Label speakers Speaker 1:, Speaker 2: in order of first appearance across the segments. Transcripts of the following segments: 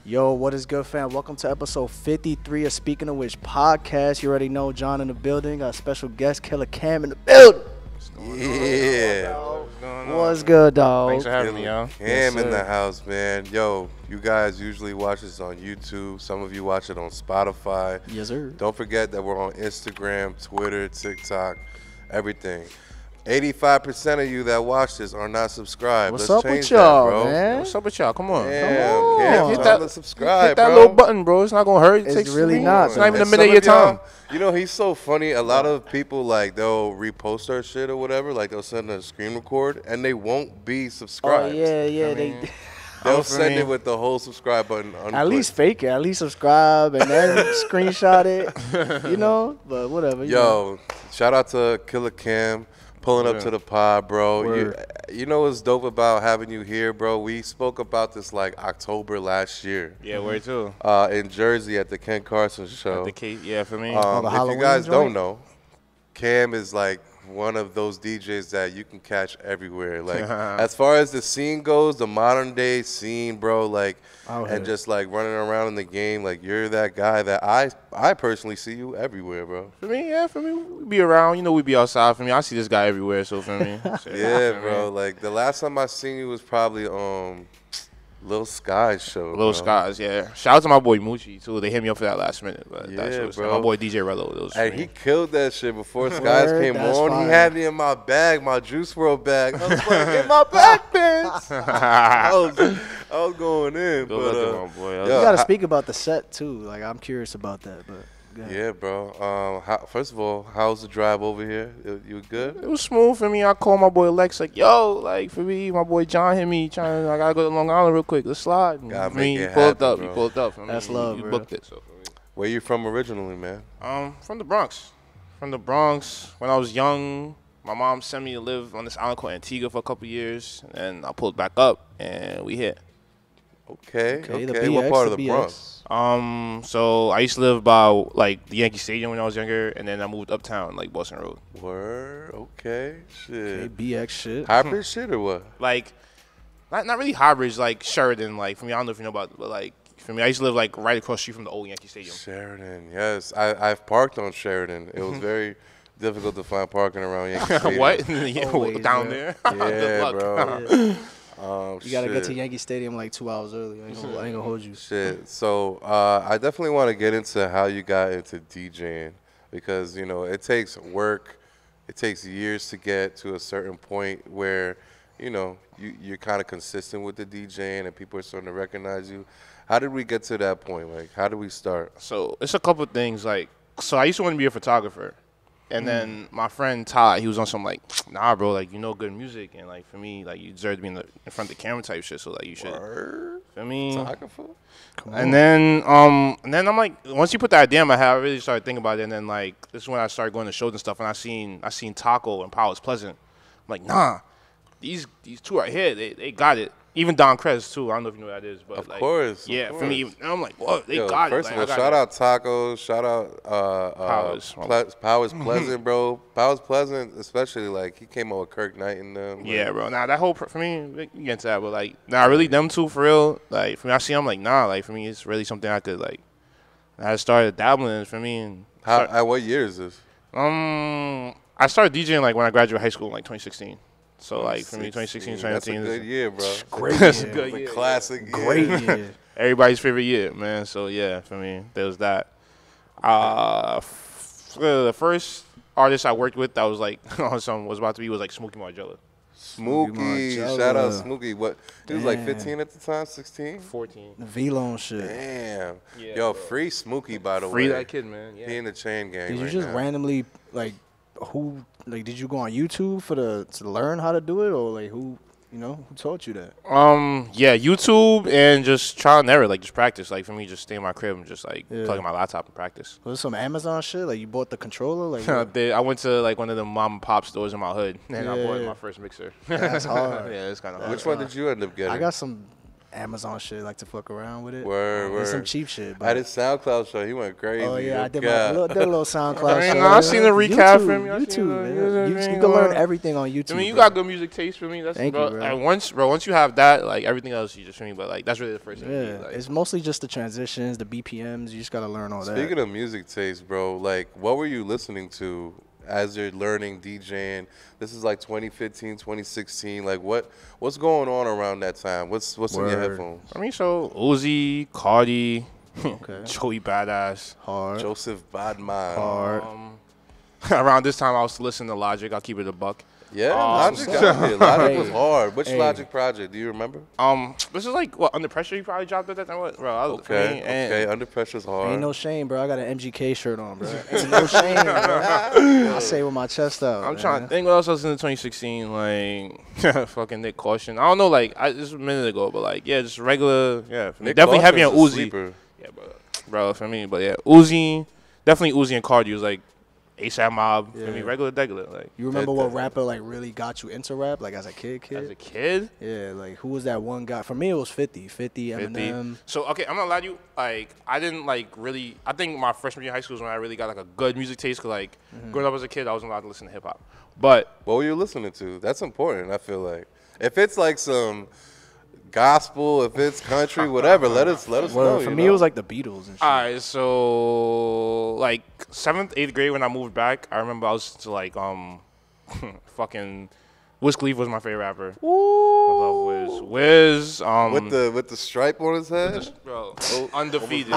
Speaker 1: Yo, what is good, fam? Welcome to episode 53 of Speaking of Which podcast. You already know John in the building. Got a special guest, Killa Cam in the building. What's good, dog?
Speaker 2: Thanks for having me, y'all.
Speaker 3: Cam in the house, man. Yo, you guys usually watch this on YouTube. Some of you watch it on Spotify.
Speaker 1: Yes, sir.
Speaker 3: Don't forget that we're on Instagram, Twitter, TikTok, everything. 85% of you that watch this are not subscribed.
Speaker 1: What's
Speaker 3: Let's
Speaker 1: up
Speaker 3: change
Speaker 1: with y'all,
Speaker 3: that, bro.
Speaker 1: man?
Speaker 2: What's up with y'all? Come on.
Speaker 3: Damn, Cam,
Speaker 2: Hit
Speaker 3: tell them to subscribe,
Speaker 2: hit that
Speaker 3: bro.
Speaker 2: little button, bro. It's not gonna hurt. It
Speaker 1: It's
Speaker 2: takes
Speaker 1: really
Speaker 2: me-
Speaker 1: not,
Speaker 2: It's not even a
Speaker 3: And
Speaker 2: minute of your
Speaker 3: some of y'all-
Speaker 2: time.
Speaker 3: You know, he's so funny. A lot of people, like, they'll repost our shit or whatever. Like, they'll send a screen record, and they won't be
Speaker 1: Oh,
Speaker 3: subscribed.
Speaker 1: yeah.
Speaker 3: They'll send it with the whole subscribe button unclicked.
Speaker 1: At least fake it. At least subscribe and then screenshot it. You know? But whatever.
Speaker 3: Yo, shout out to Killa Cam pulling up to the pod, bro. You know what's dope about having you here, bro? We spoke about this like October last year.
Speaker 2: Yeah, where too?
Speaker 3: In Jersey at the Ken Carson show.
Speaker 2: The case, yeah, for me.
Speaker 1: the
Speaker 3: If you
Speaker 1: Halloween
Speaker 3: guys
Speaker 1: joint?
Speaker 3: don't know, Cam is like one of those DJs that you can catch everywhere. Like as far as the scene goes, the modern day scene, bro, like
Speaker 1: Out here.
Speaker 3: and just like running around in the game, like you're that guy that I personally see you everywhere, bro.
Speaker 2: For me, we be around. You know, we be outside. For me, I see this guy everywhere. So for me,
Speaker 3: Yeah, bro. Like the last time I seen you was probably Lil Sky's show.
Speaker 2: Little
Speaker 3: bro.
Speaker 2: Skies, yeah. Shout out to my boy Moochie too. They hit me up for that last minute, but
Speaker 3: Yeah,
Speaker 2: that's what's
Speaker 3: bro.
Speaker 2: my boy DJ Rello. Those
Speaker 3: And he killed that shit before Skies
Speaker 1: Word,
Speaker 3: came
Speaker 1: that's
Speaker 3: on.
Speaker 1: fire.
Speaker 3: He had me in my bag, my Juice World bag. I was like, in my back pants. I was going in.
Speaker 2: Good
Speaker 3: But,
Speaker 2: looking, my boy.
Speaker 3: yo,
Speaker 1: You got to speak about the set, too. Like, I'm curious about that. But go ahead.
Speaker 3: yeah, bro. First of all, how's the drive over here? You good?
Speaker 2: It was smooth for me. I called my boy Lex, like, yo, like, for me, my boy John hit me, I gotta go to Long Island real quick. Let's slide. And
Speaker 3: Gotta
Speaker 2: for me,
Speaker 3: make it
Speaker 2: he pulled
Speaker 3: happen,
Speaker 2: up.
Speaker 3: bro.
Speaker 2: He pulled up. For me.
Speaker 1: That's love,
Speaker 2: He
Speaker 1: bro.
Speaker 2: booked it. So for me.
Speaker 3: Where you from originally, man?
Speaker 2: From the Bronx. From the Bronx. When I was young, my mom sent me to live on this island called Antigua for a couple years, and I pulled back up, and we hit.
Speaker 3: Okay.
Speaker 1: Okay, the BX,
Speaker 3: What part of
Speaker 1: the
Speaker 3: the Bronx?
Speaker 2: So I used to live by like the Yankee Stadium when I was younger, and then I moved uptown, like Boston Road.
Speaker 3: Word. Okay. Shit.
Speaker 1: Okay, BX shit.
Speaker 3: Hybrid shit or what?
Speaker 2: Like, not really Highbridge, like Sheridan. Like for me, I don't know if you know about, but like for me, I used to live like right across the street from the old Yankee Stadium.
Speaker 3: Sheridan. Yes, I've parked on Sheridan. It was very difficult to find parking around Yankee Stadium.
Speaker 2: What? Yeah,
Speaker 1: Always,
Speaker 2: down
Speaker 1: bro.
Speaker 2: there?
Speaker 3: Yeah,
Speaker 2: Good luck.
Speaker 3: bro.
Speaker 1: You got to get to
Speaker 3: Shit.
Speaker 1: Yankee Stadium like 2 hours early. I ain't gonna hold you.
Speaker 3: Shit. So I definitely want to get into how you got into DJing because you know it takes work. It takes years to get to a certain point where you know you're kind of consistent with the DJing and people are starting to recognize you. How did we get to that point? Like, how did we start?
Speaker 2: So it's a couple things. Like, so I used to want to be a photographer. And then my friend Todd, he was on some like, nah, bro, like you know good music, and like for me, like you deserve to be in front of the camera type shit. So like you should.
Speaker 3: Word?
Speaker 2: For me.
Speaker 3: Photographer?
Speaker 2: And then I'm like, once you put that idea in my head, I really started thinking about it. And then like this is when I started going to shows and stuff, and I seen Taco and Powers Pleasant. I'm like, nah, these two right here, they got it. Even Don Crest too. I don't know if you know what that is, but
Speaker 3: Of
Speaker 2: like,
Speaker 3: course.
Speaker 2: yeah,
Speaker 3: of
Speaker 2: for me,
Speaker 3: course.
Speaker 2: and I'm like, whoa, they
Speaker 3: Yo,
Speaker 2: got
Speaker 3: first
Speaker 2: it.
Speaker 3: of
Speaker 2: Like,
Speaker 3: all,
Speaker 2: I got
Speaker 3: shout
Speaker 2: it.
Speaker 3: out Taco, shout out Powers Pleasant, bro. Powers Pleasant, especially like he came out with Kirk Knight and them. like,
Speaker 2: Yeah, bro. Nah, that whole for me, we can get into that, but like, nah, really them two for real. Like for me, I see them like, nah, like for me, it's really something I could like. I started dabbling in it for me, and
Speaker 3: At what year is this?
Speaker 2: I started DJing like when I graduated high school in like 2016. So like for me, 2016, 2017
Speaker 3: That's a
Speaker 2: is
Speaker 3: good year, bro.
Speaker 1: Great
Speaker 2: That's
Speaker 1: year.
Speaker 2: a good
Speaker 3: It's a
Speaker 2: year.
Speaker 3: classic year.
Speaker 1: Great year.
Speaker 2: Everybody's favorite year, man. So yeah, for me, there was that. The first artist I worked with that was like on some was about to be was like Smokey Margella.
Speaker 3: Smokey,
Speaker 1: Margella.
Speaker 3: shout out Smokey. What? He was like
Speaker 1: Damn.
Speaker 3: 15 at the time, 16.
Speaker 2: 14.
Speaker 1: The V-Lone shit.
Speaker 3: Damn.
Speaker 2: Yeah,
Speaker 3: Yo,
Speaker 2: bro.
Speaker 3: free Smokey by the
Speaker 2: Free
Speaker 3: way.
Speaker 2: that kid, man. Yeah.
Speaker 3: He in the chain gang.
Speaker 1: Did you
Speaker 3: right
Speaker 1: just
Speaker 3: now.
Speaker 1: randomly, like, did you go on YouTube to learn how to do it? Or, like, who taught you that?
Speaker 2: Yeah, YouTube and just trial and error, like just practice. Like for me, just stay in my crib and just like
Speaker 1: Yeah.
Speaker 2: plug in my laptop and practice.
Speaker 1: Was it some Amazon shit? Like, you bought the controller? Like, what?
Speaker 2: I went to like one of the mom and pop stores in my hood, and I bought
Speaker 1: Yeah.
Speaker 2: my first mixer.
Speaker 1: That's hard.
Speaker 2: Yeah, it's kind of hard.
Speaker 3: Which one did you end up getting?
Speaker 1: I got some Amazon shit, like to fuck around with it.
Speaker 3: Word.
Speaker 1: It's some cheap shit. But
Speaker 3: At his SoundCloud show, he went crazy.
Speaker 1: oh yeah, I did
Speaker 3: God.
Speaker 1: did a little SoundCloud
Speaker 2: I mean,
Speaker 1: show.
Speaker 2: I seen the recap
Speaker 1: YouTube,
Speaker 2: for me.
Speaker 1: YouTube, man. You can learn everything on YouTube.
Speaker 2: I mean, you
Speaker 1: bro.
Speaker 2: got good music taste for me. That's
Speaker 1: Thank
Speaker 2: bro,
Speaker 1: you, bro.
Speaker 2: and once you have that, like everything else, you just for me. But like that's really the first thing.
Speaker 1: Yeah,
Speaker 2: You need, like,
Speaker 1: it's mostly just the transitions, the BPMs. You just gotta learn all that.
Speaker 3: Speaking of music taste, bro, like, what were you listening to as you're learning DJing? This is like 2015, 2016. Like, what's going on around that time? What's in your
Speaker 1: Word.
Speaker 3: headphones?
Speaker 2: I mean, so Uzi, Cardi,
Speaker 1: Okay.
Speaker 2: Joey Badass.
Speaker 1: Hard.
Speaker 3: Joseph Badman.
Speaker 1: Hard.
Speaker 2: Around this time, I was listening to Logic. I'll keep it a buck.
Speaker 3: Yeah, Logic got it. Logic was hard. Which
Speaker 1: Hey.
Speaker 3: Logic project? Do you remember?
Speaker 2: This is like what Under Pressure. You probably dropped at that time. What, bro? I was,
Speaker 3: Okay,
Speaker 2: and
Speaker 3: okay. Under Pressure's hard.
Speaker 1: Ain't no shame, bro. I got an MGK shirt on, bro. Ain't no shame, bro. I say with my chest out.
Speaker 2: I'm
Speaker 1: man.
Speaker 2: trying to think what else was in 2016. Like fucking Nick Caution. I don't know. Like this was a minute ago, but like yeah, just regular. Yeah, for me.
Speaker 3: Nick
Speaker 2: Definitely heavy on
Speaker 3: Caution's a
Speaker 2: Uzi.
Speaker 3: sleeper.
Speaker 2: Yeah, bro, for me. But yeah, Uzi, definitely Uzi and Cardi was like ASAP Mob. For me,
Speaker 1: Yeah.
Speaker 2: regular. Like
Speaker 1: You remember
Speaker 3: That-
Speaker 1: what rapper like really got you into rap, like as a kid?
Speaker 2: as a kid.
Speaker 1: Yeah, like who was that one guy? For me, it was 50, Eminem.
Speaker 2: So okay, I'm not lie to you. Like I didn't like really. I think my freshman year of high school is when I really got like a good music taste. Cause like growing up as a kid, I wasn't allowed to listen to hip hop. But
Speaker 3: What were you listening to? That's important, I feel like. If it's like some gospel, if it's country, whatever, let us know.
Speaker 1: Well, for
Speaker 3: you
Speaker 1: me,
Speaker 3: know?
Speaker 1: it was like the Beatles and shit.
Speaker 2: alright, so like 7th, 8th grade when I moved back, I remember I was to like fucking Wiz Khalifa was my favorite rapper. I love Wiz. Wiz
Speaker 3: with the stripe on his head.
Speaker 2: bro, undefeated,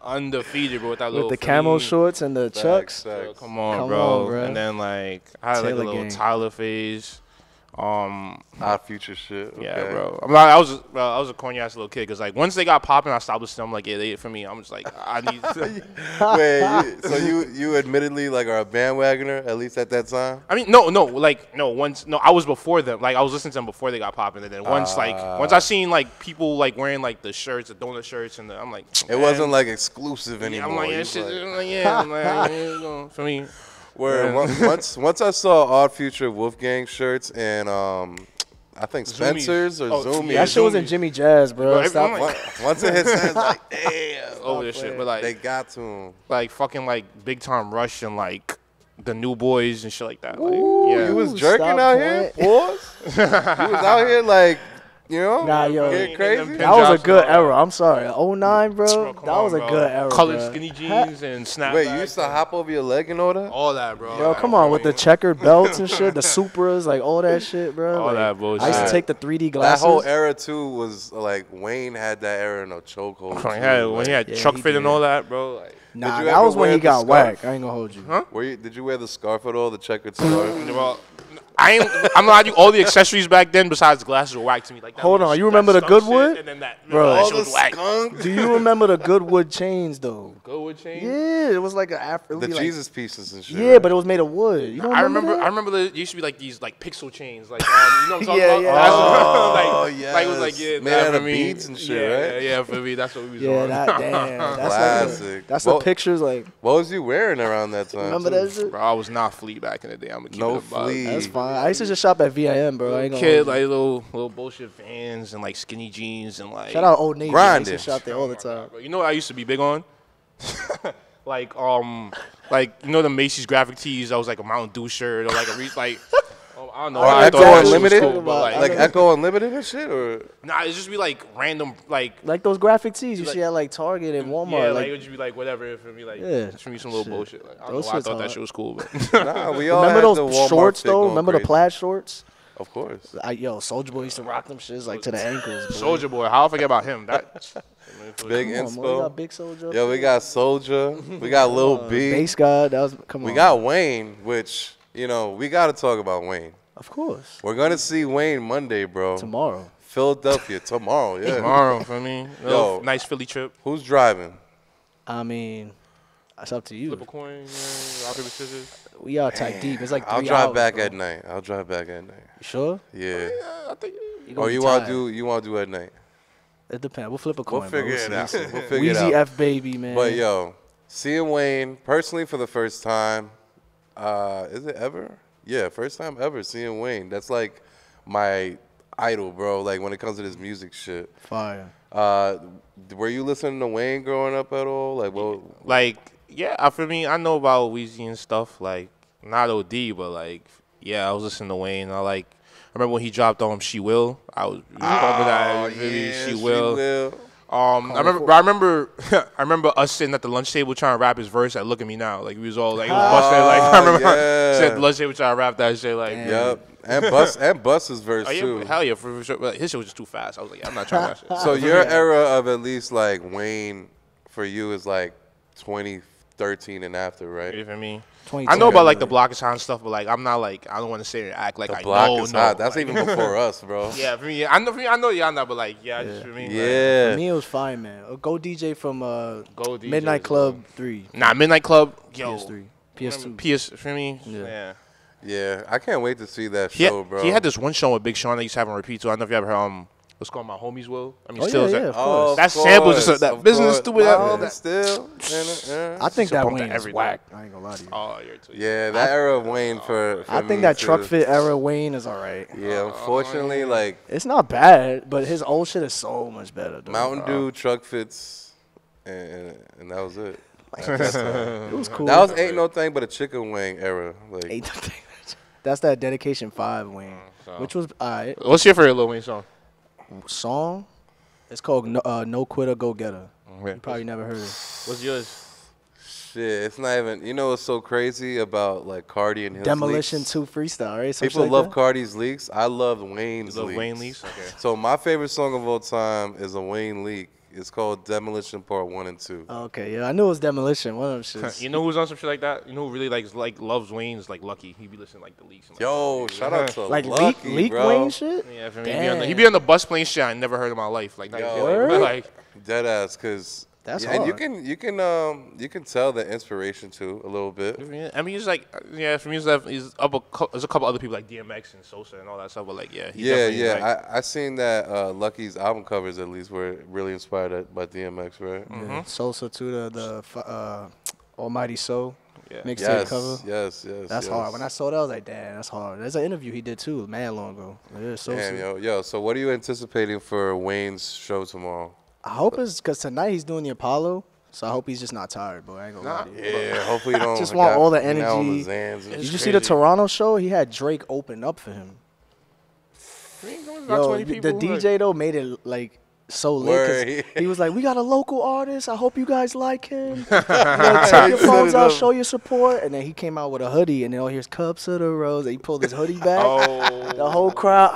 Speaker 2: undefeated, bro. With that
Speaker 1: With
Speaker 2: little
Speaker 1: the camo
Speaker 2: fleece.
Speaker 1: shorts and the chucks.
Speaker 2: Yo,
Speaker 3: Facts.
Speaker 2: come on,
Speaker 1: Come
Speaker 2: bro.
Speaker 1: on, bro.
Speaker 2: And then like I had like a
Speaker 1: Taylor
Speaker 2: little
Speaker 1: gang.
Speaker 2: Tyler phase.
Speaker 3: Odd Future shit. Okay.
Speaker 2: Yeah, bro. I'm like, I was a corny ass little kid because like once they got popping, I stopped listening. I'm like, yeah, they for me. I'm just like, I need.
Speaker 3: Wait, so you admittedly like are a bandwagoner at least at that time?
Speaker 2: I mean, no. I was before them. Like I was listening to them before they got popping, and then once I seen like people like wearing like the shirts, the donut shirts, and I'm like,
Speaker 3: It wasn't like exclusive anymore.
Speaker 2: I'm like,
Speaker 3: You
Speaker 2: yeah,
Speaker 3: was
Speaker 2: shit.
Speaker 3: like-
Speaker 2: I'm like, yeah, I'm like, yeah, you know, for me.
Speaker 3: Where once I saw Odd Future Wolfgang shirts and I think Spencer's or
Speaker 2: Oh,
Speaker 3: Zoomies.
Speaker 1: That shit was in
Speaker 2: Zoomies.
Speaker 1: Jimmy Jazz, bro.
Speaker 2: Bro,
Speaker 1: Stop.
Speaker 2: I'm like-
Speaker 3: Once it hits hands, like damn,
Speaker 2: Over this shit, but like
Speaker 3: they got to him.
Speaker 2: like fucking like Big Time Rush and like the New Boys and shit like that. Like,
Speaker 1: Ooh,
Speaker 2: yeah.
Speaker 3: You was
Speaker 1: Ooh,
Speaker 3: jerking
Speaker 1: stop
Speaker 3: out here,
Speaker 1: playing.
Speaker 3: boys. You was out here like, you know,
Speaker 1: Nah, yo.
Speaker 3: getting crazy.
Speaker 1: That was a
Speaker 2: Jobs
Speaker 1: good
Speaker 2: and all
Speaker 1: era. I'm sorry. 09, bro.
Speaker 2: Bro,
Speaker 1: That
Speaker 2: come
Speaker 1: was
Speaker 2: on,
Speaker 1: a
Speaker 2: bro.
Speaker 1: good era.
Speaker 2: Colored
Speaker 1: bro.
Speaker 2: skinny jeans and snapbacks.
Speaker 3: Wait, you used to hop over your leg and all that?
Speaker 2: all that, bro.
Speaker 1: Yo, come on, with the checkered belts and shit, the Supras, like all that shit, bro.
Speaker 2: All
Speaker 1: Like,
Speaker 2: that bullshit.
Speaker 1: I used to take the 3D
Speaker 3: That
Speaker 1: glasses.
Speaker 3: whole era too was like Wayne had that era in a chokehold.
Speaker 2: When he had
Speaker 1: Yeah,
Speaker 2: Chuck
Speaker 1: he
Speaker 2: Fit and
Speaker 1: did.
Speaker 2: all that, bro. Like,
Speaker 1: Nah,
Speaker 3: Did you
Speaker 1: that
Speaker 3: ever
Speaker 1: was when
Speaker 3: wear
Speaker 1: he
Speaker 3: the
Speaker 1: got
Speaker 3: scarf?
Speaker 1: whacked. I ain't gonna hold you.
Speaker 2: Huh?
Speaker 3: Did you wear the scarf at all? The checkered scarf?
Speaker 2: well, I'm not all the accessories back then besides glasses were whack to me. Like that
Speaker 1: Hold
Speaker 2: little
Speaker 1: on, you
Speaker 2: that
Speaker 1: remember the
Speaker 2: skunk
Speaker 1: Goodwood?
Speaker 2: shit, and then that,
Speaker 1: Bro.
Speaker 2: that
Speaker 3: All
Speaker 2: shit
Speaker 3: the
Speaker 2: was whack.
Speaker 3: skunk.
Speaker 1: Do you remember the Goodwood chains though?
Speaker 2: Goodwood chain.
Speaker 1: Yeah, it was like an Afro.
Speaker 3: The Jesus pieces and shit.
Speaker 1: Yeah, but it was made of wood. You don't
Speaker 2: I
Speaker 1: remember?
Speaker 2: remember
Speaker 1: that?
Speaker 2: there used to be like these like pixel chains, like you know what I'm talking
Speaker 1: Yeah,
Speaker 2: about?
Speaker 1: yeah.
Speaker 2: That's
Speaker 3: Oh,
Speaker 2: like, like it was like
Speaker 3: yes.
Speaker 2: yeah,
Speaker 3: Made
Speaker 2: that
Speaker 3: out
Speaker 2: for
Speaker 3: of
Speaker 2: me.
Speaker 3: beads and shit,
Speaker 2: yeah,
Speaker 3: right?
Speaker 2: Yeah, for me, that's what we was
Speaker 1: Yeah,
Speaker 2: on.
Speaker 1: that damn. That's
Speaker 3: Classic.
Speaker 1: like that's the
Speaker 3: Well-
Speaker 1: pictures. Like,
Speaker 3: What was you wearing around that time?
Speaker 1: remember
Speaker 3: too?
Speaker 1: that shit?
Speaker 2: Bro, I was not Flea back in the day. I'm gonna keep
Speaker 3: No
Speaker 2: it a buck.
Speaker 3: Flea.
Speaker 1: That's fine. I used to just shop at VIM, bro. I ain't gonna
Speaker 2: Kid,
Speaker 1: hold you.
Speaker 2: like little bullshit Vans and like skinny jeans and like.
Speaker 1: Shout out Old Navy. I
Speaker 3: Grinding.
Speaker 1: used to shop there all the time.
Speaker 2: Bro, you know what I used to be big on? like you know the Macy's graphic tees. I was like a Mountain Dew shirt or like I don't know.
Speaker 3: Or
Speaker 2: I
Speaker 3: Echo
Speaker 2: thought that shit was
Speaker 3: Unlimited?
Speaker 2: cool, but,
Speaker 3: Like Echo Unlimited and shit, or
Speaker 2: nah, it's just be like random like.
Speaker 1: Like those graphic tees you
Speaker 2: Like-
Speaker 1: see at like Target and Walmart.
Speaker 2: Yeah, like
Speaker 1: like
Speaker 2: it would just be like whatever for me, like
Speaker 1: Yeah.
Speaker 2: just for me some little
Speaker 1: Shit.
Speaker 2: bullshit. Like, I don't
Speaker 1: Those
Speaker 2: know why I
Speaker 1: shits
Speaker 2: thought that
Speaker 1: hard.
Speaker 2: shit was cool, but
Speaker 3: nah, we all
Speaker 1: remember
Speaker 3: had
Speaker 1: those
Speaker 3: the Walmart
Speaker 1: shorts
Speaker 3: fit
Speaker 1: though?
Speaker 3: going
Speaker 1: Remember the
Speaker 3: crazy.
Speaker 1: plaid shorts?
Speaker 3: Of course.
Speaker 1: Soldier Boy used to rock them shits like to the ankles. boy.
Speaker 2: Soldier Boy, how I forget about him? That
Speaker 3: Big
Speaker 1: Come on, man, we
Speaker 3: inspo.
Speaker 1: got Big Soldier.
Speaker 3: Yo, we got Soldier. We got Lil B.
Speaker 1: Base God. That was come on.
Speaker 3: We got Wayne, which, you know, we got to talk about Wayne.
Speaker 1: of course
Speaker 3: We're going to see Wayne Monday, bro.
Speaker 1: tomorrow.
Speaker 3: Philadelphia, tomorrow, yeah.
Speaker 2: tomorrow for me.
Speaker 3: Yo.
Speaker 2: Nice Philly trip.
Speaker 3: Who's driving?
Speaker 1: I mean, it's up to you.
Speaker 2: Flip a coin, rock paper scissors.
Speaker 1: We are tight deep. It's like 3
Speaker 3: I'll drive
Speaker 1: hours,
Speaker 3: back
Speaker 1: bro.
Speaker 3: at night. I'll drive back at night.
Speaker 1: You sure?
Speaker 3: Yeah.
Speaker 2: I think.
Speaker 3: Or you want to do at night?
Speaker 1: It depends. We'll flip a coin.
Speaker 3: We'll figure it out.
Speaker 1: We'll
Speaker 3: We'll figure it
Speaker 1: Weezy
Speaker 3: out.
Speaker 1: F baby, man.
Speaker 3: But yo, seeing Wayne personally for the first time, is it ever? Yeah, first time ever seeing Wayne. That's like my idol, bro. Like when it comes to this music shit.
Speaker 1: Fire.
Speaker 3: Were you listening to Wayne growing up at all? Like, what?
Speaker 2: Like, yeah, for me, I know about Weezy and stuff. Like, not OD, but like, yeah, I was listening to Wayne. I remember when he dropped She Will. I was remember that really,
Speaker 3: yeah,
Speaker 2: She Will. I remember us sitting at the lunch table trying to rap his verse. Look at me now, like we was all like, it was busted. Like I remember sitting at the lunch table trying to rap that shit. Like,
Speaker 3: Yep, and Bust's verse too.
Speaker 2: Hell yeah, for sure. But his shit was just too fast. I was like, yeah, I'm not trying that shit.
Speaker 3: So your era of at least like Wayne for you is like 2013 and after, right?
Speaker 2: You feel me?
Speaker 1: 22.
Speaker 2: I know about like the Block is Hot and stuff, but like I'm not like I don't want to sit here and act like
Speaker 3: The
Speaker 2: I
Speaker 3: Block
Speaker 2: know.
Speaker 3: is hot. That's
Speaker 2: like,
Speaker 3: even before us, bro.
Speaker 2: Yeah, for me, I know y'all not, but like yeah, just for me.
Speaker 3: Yeah.
Speaker 1: For me, it was fine, man. Go DJ from
Speaker 2: Go DJ
Speaker 1: Midnight
Speaker 2: as well.
Speaker 1: Club 3.
Speaker 2: Nah, Midnight Club, yo,
Speaker 1: PS3. PS2.
Speaker 2: PS for me,
Speaker 1: Yeah.
Speaker 3: Yeah, I can't wait to see that
Speaker 2: He
Speaker 3: show,
Speaker 2: had,
Speaker 3: bro.
Speaker 2: he had this one show with Big Sean that he used to have on repeat. So I don't know if you ever heard what's called My Homies Will. I mean,
Speaker 1: Oh,
Speaker 2: still
Speaker 1: yeah,
Speaker 2: is
Speaker 1: of
Speaker 2: that.
Speaker 1: course.
Speaker 2: That sample just
Speaker 3: course,
Speaker 2: that
Speaker 3: of
Speaker 2: business
Speaker 3: course.
Speaker 2: stupid.
Speaker 3: My
Speaker 2: That,
Speaker 3: homies still.
Speaker 1: I think that
Speaker 2: bump
Speaker 1: Wayne
Speaker 2: that
Speaker 1: is
Speaker 2: every
Speaker 1: whack. I ain't gonna lie to you.
Speaker 2: Oh, you're too.
Speaker 3: Yeah, that era of Wayne for
Speaker 1: I
Speaker 3: me
Speaker 1: think that
Speaker 3: too.
Speaker 1: truck fit era Wayne is alright.
Speaker 3: Yeah, unfortunately, like
Speaker 1: It's not bad, but his old shit is so much better. Though.
Speaker 3: Mountain Dew truck fits, and that was it.
Speaker 1: It was cool.
Speaker 3: That was Ain't No Thing But a Chicken Wing era. Like,
Speaker 1: Ain't nothing. That's that Dedication 5 Wayne, which was alright.
Speaker 2: What's your favorite Lil Wayne song?
Speaker 1: Song. It's called No Quitter Go Getter. You probably never heard it.
Speaker 2: What's yours?
Speaker 3: shit, it's not even. You know what's so crazy about like Cardi and his
Speaker 1: Demolition
Speaker 3: leaks?
Speaker 1: 2 freestyle, right? Some
Speaker 3: People
Speaker 1: shit
Speaker 3: love
Speaker 1: like that?
Speaker 3: Cardi's leaks. I love Wayne's leaks.
Speaker 2: Wayne leaks? Okay.
Speaker 3: So my favorite song of all time is a Wayne leak. It's called Demolition Part 1 and 2.
Speaker 1: Okay, yeah, I knew it was Demolition. One of them shits.
Speaker 2: You know who's on some shit like that? You know who really loves Wayne's like Lucki? He be listening like the leaks. And, like,
Speaker 3: Yo, shout out to
Speaker 1: Like
Speaker 3: Lucki,
Speaker 1: leak
Speaker 3: bro.
Speaker 1: Wayne shit?
Speaker 2: Yeah, for me,
Speaker 1: Damn.
Speaker 2: he be on the bus playing shit I never heard in my life. Like, not
Speaker 3: Yo.
Speaker 2: even
Speaker 1: Word?
Speaker 2: but like
Speaker 3: Dead ass, cause
Speaker 1: That's
Speaker 3: and
Speaker 1: hard.
Speaker 3: you can tell the inspiration too a little bit.
Speaker 2: I mean, he's like, yeah, for me, there's a couple other people like DMX and Sosa and all that stuff, but like, yeah, he definitely, like,
Speaker 3: I seen that Lucky's album covers at least were really inspired by DMX, right?
Speaker 1: Yeah. Sosa to the Almighty Soul
Speaker 2: Yeah.
Speaker 1: mixtape
Speaker 3: Yes,
Speaker 1: cover.
Speaker 3: yes.
Speaker 1: That's hard. When I saw that, I was like, damn, that's hard. There's an interview he did too, man, long ago. Yeah, Sosa.
Speaker 3: Damn, yo. So what are you anticipating for Wayne's show tomorrow?
Speaker 1: I hope it's because tonight he's doing the Apollo, so I hope he's just not tired, bro. I ain't gonna lie to you.
Speaker 3: Yeah, hopefully you don't.
Speaker 1: Just want all the
Speaker 3: get down on
Speaker 1: energy.
Speaker 3: the Zans and
Speaker 1: Did
Speaker 3: shit.
Speaker 1: you see the Toronto show? He had Drake open up for him.
Speaker 2: Not
Speaker 1: Yo,
Speaker 2: 20
Speaker 1: the
Speaker 2: people,
Speaker 1: DJ though made it like so lit.
Speaker 3: Word.
Speaker 1: 'Cause he was like, "We got a local artist. I hope you guys like him. Take your phones out, show your support." And then he came out with a hoodie, and then oh, here's cups of the rose. And he pulled his hoodie back.
Speaker 2: Oh,
Speaker 1: The whole crowd.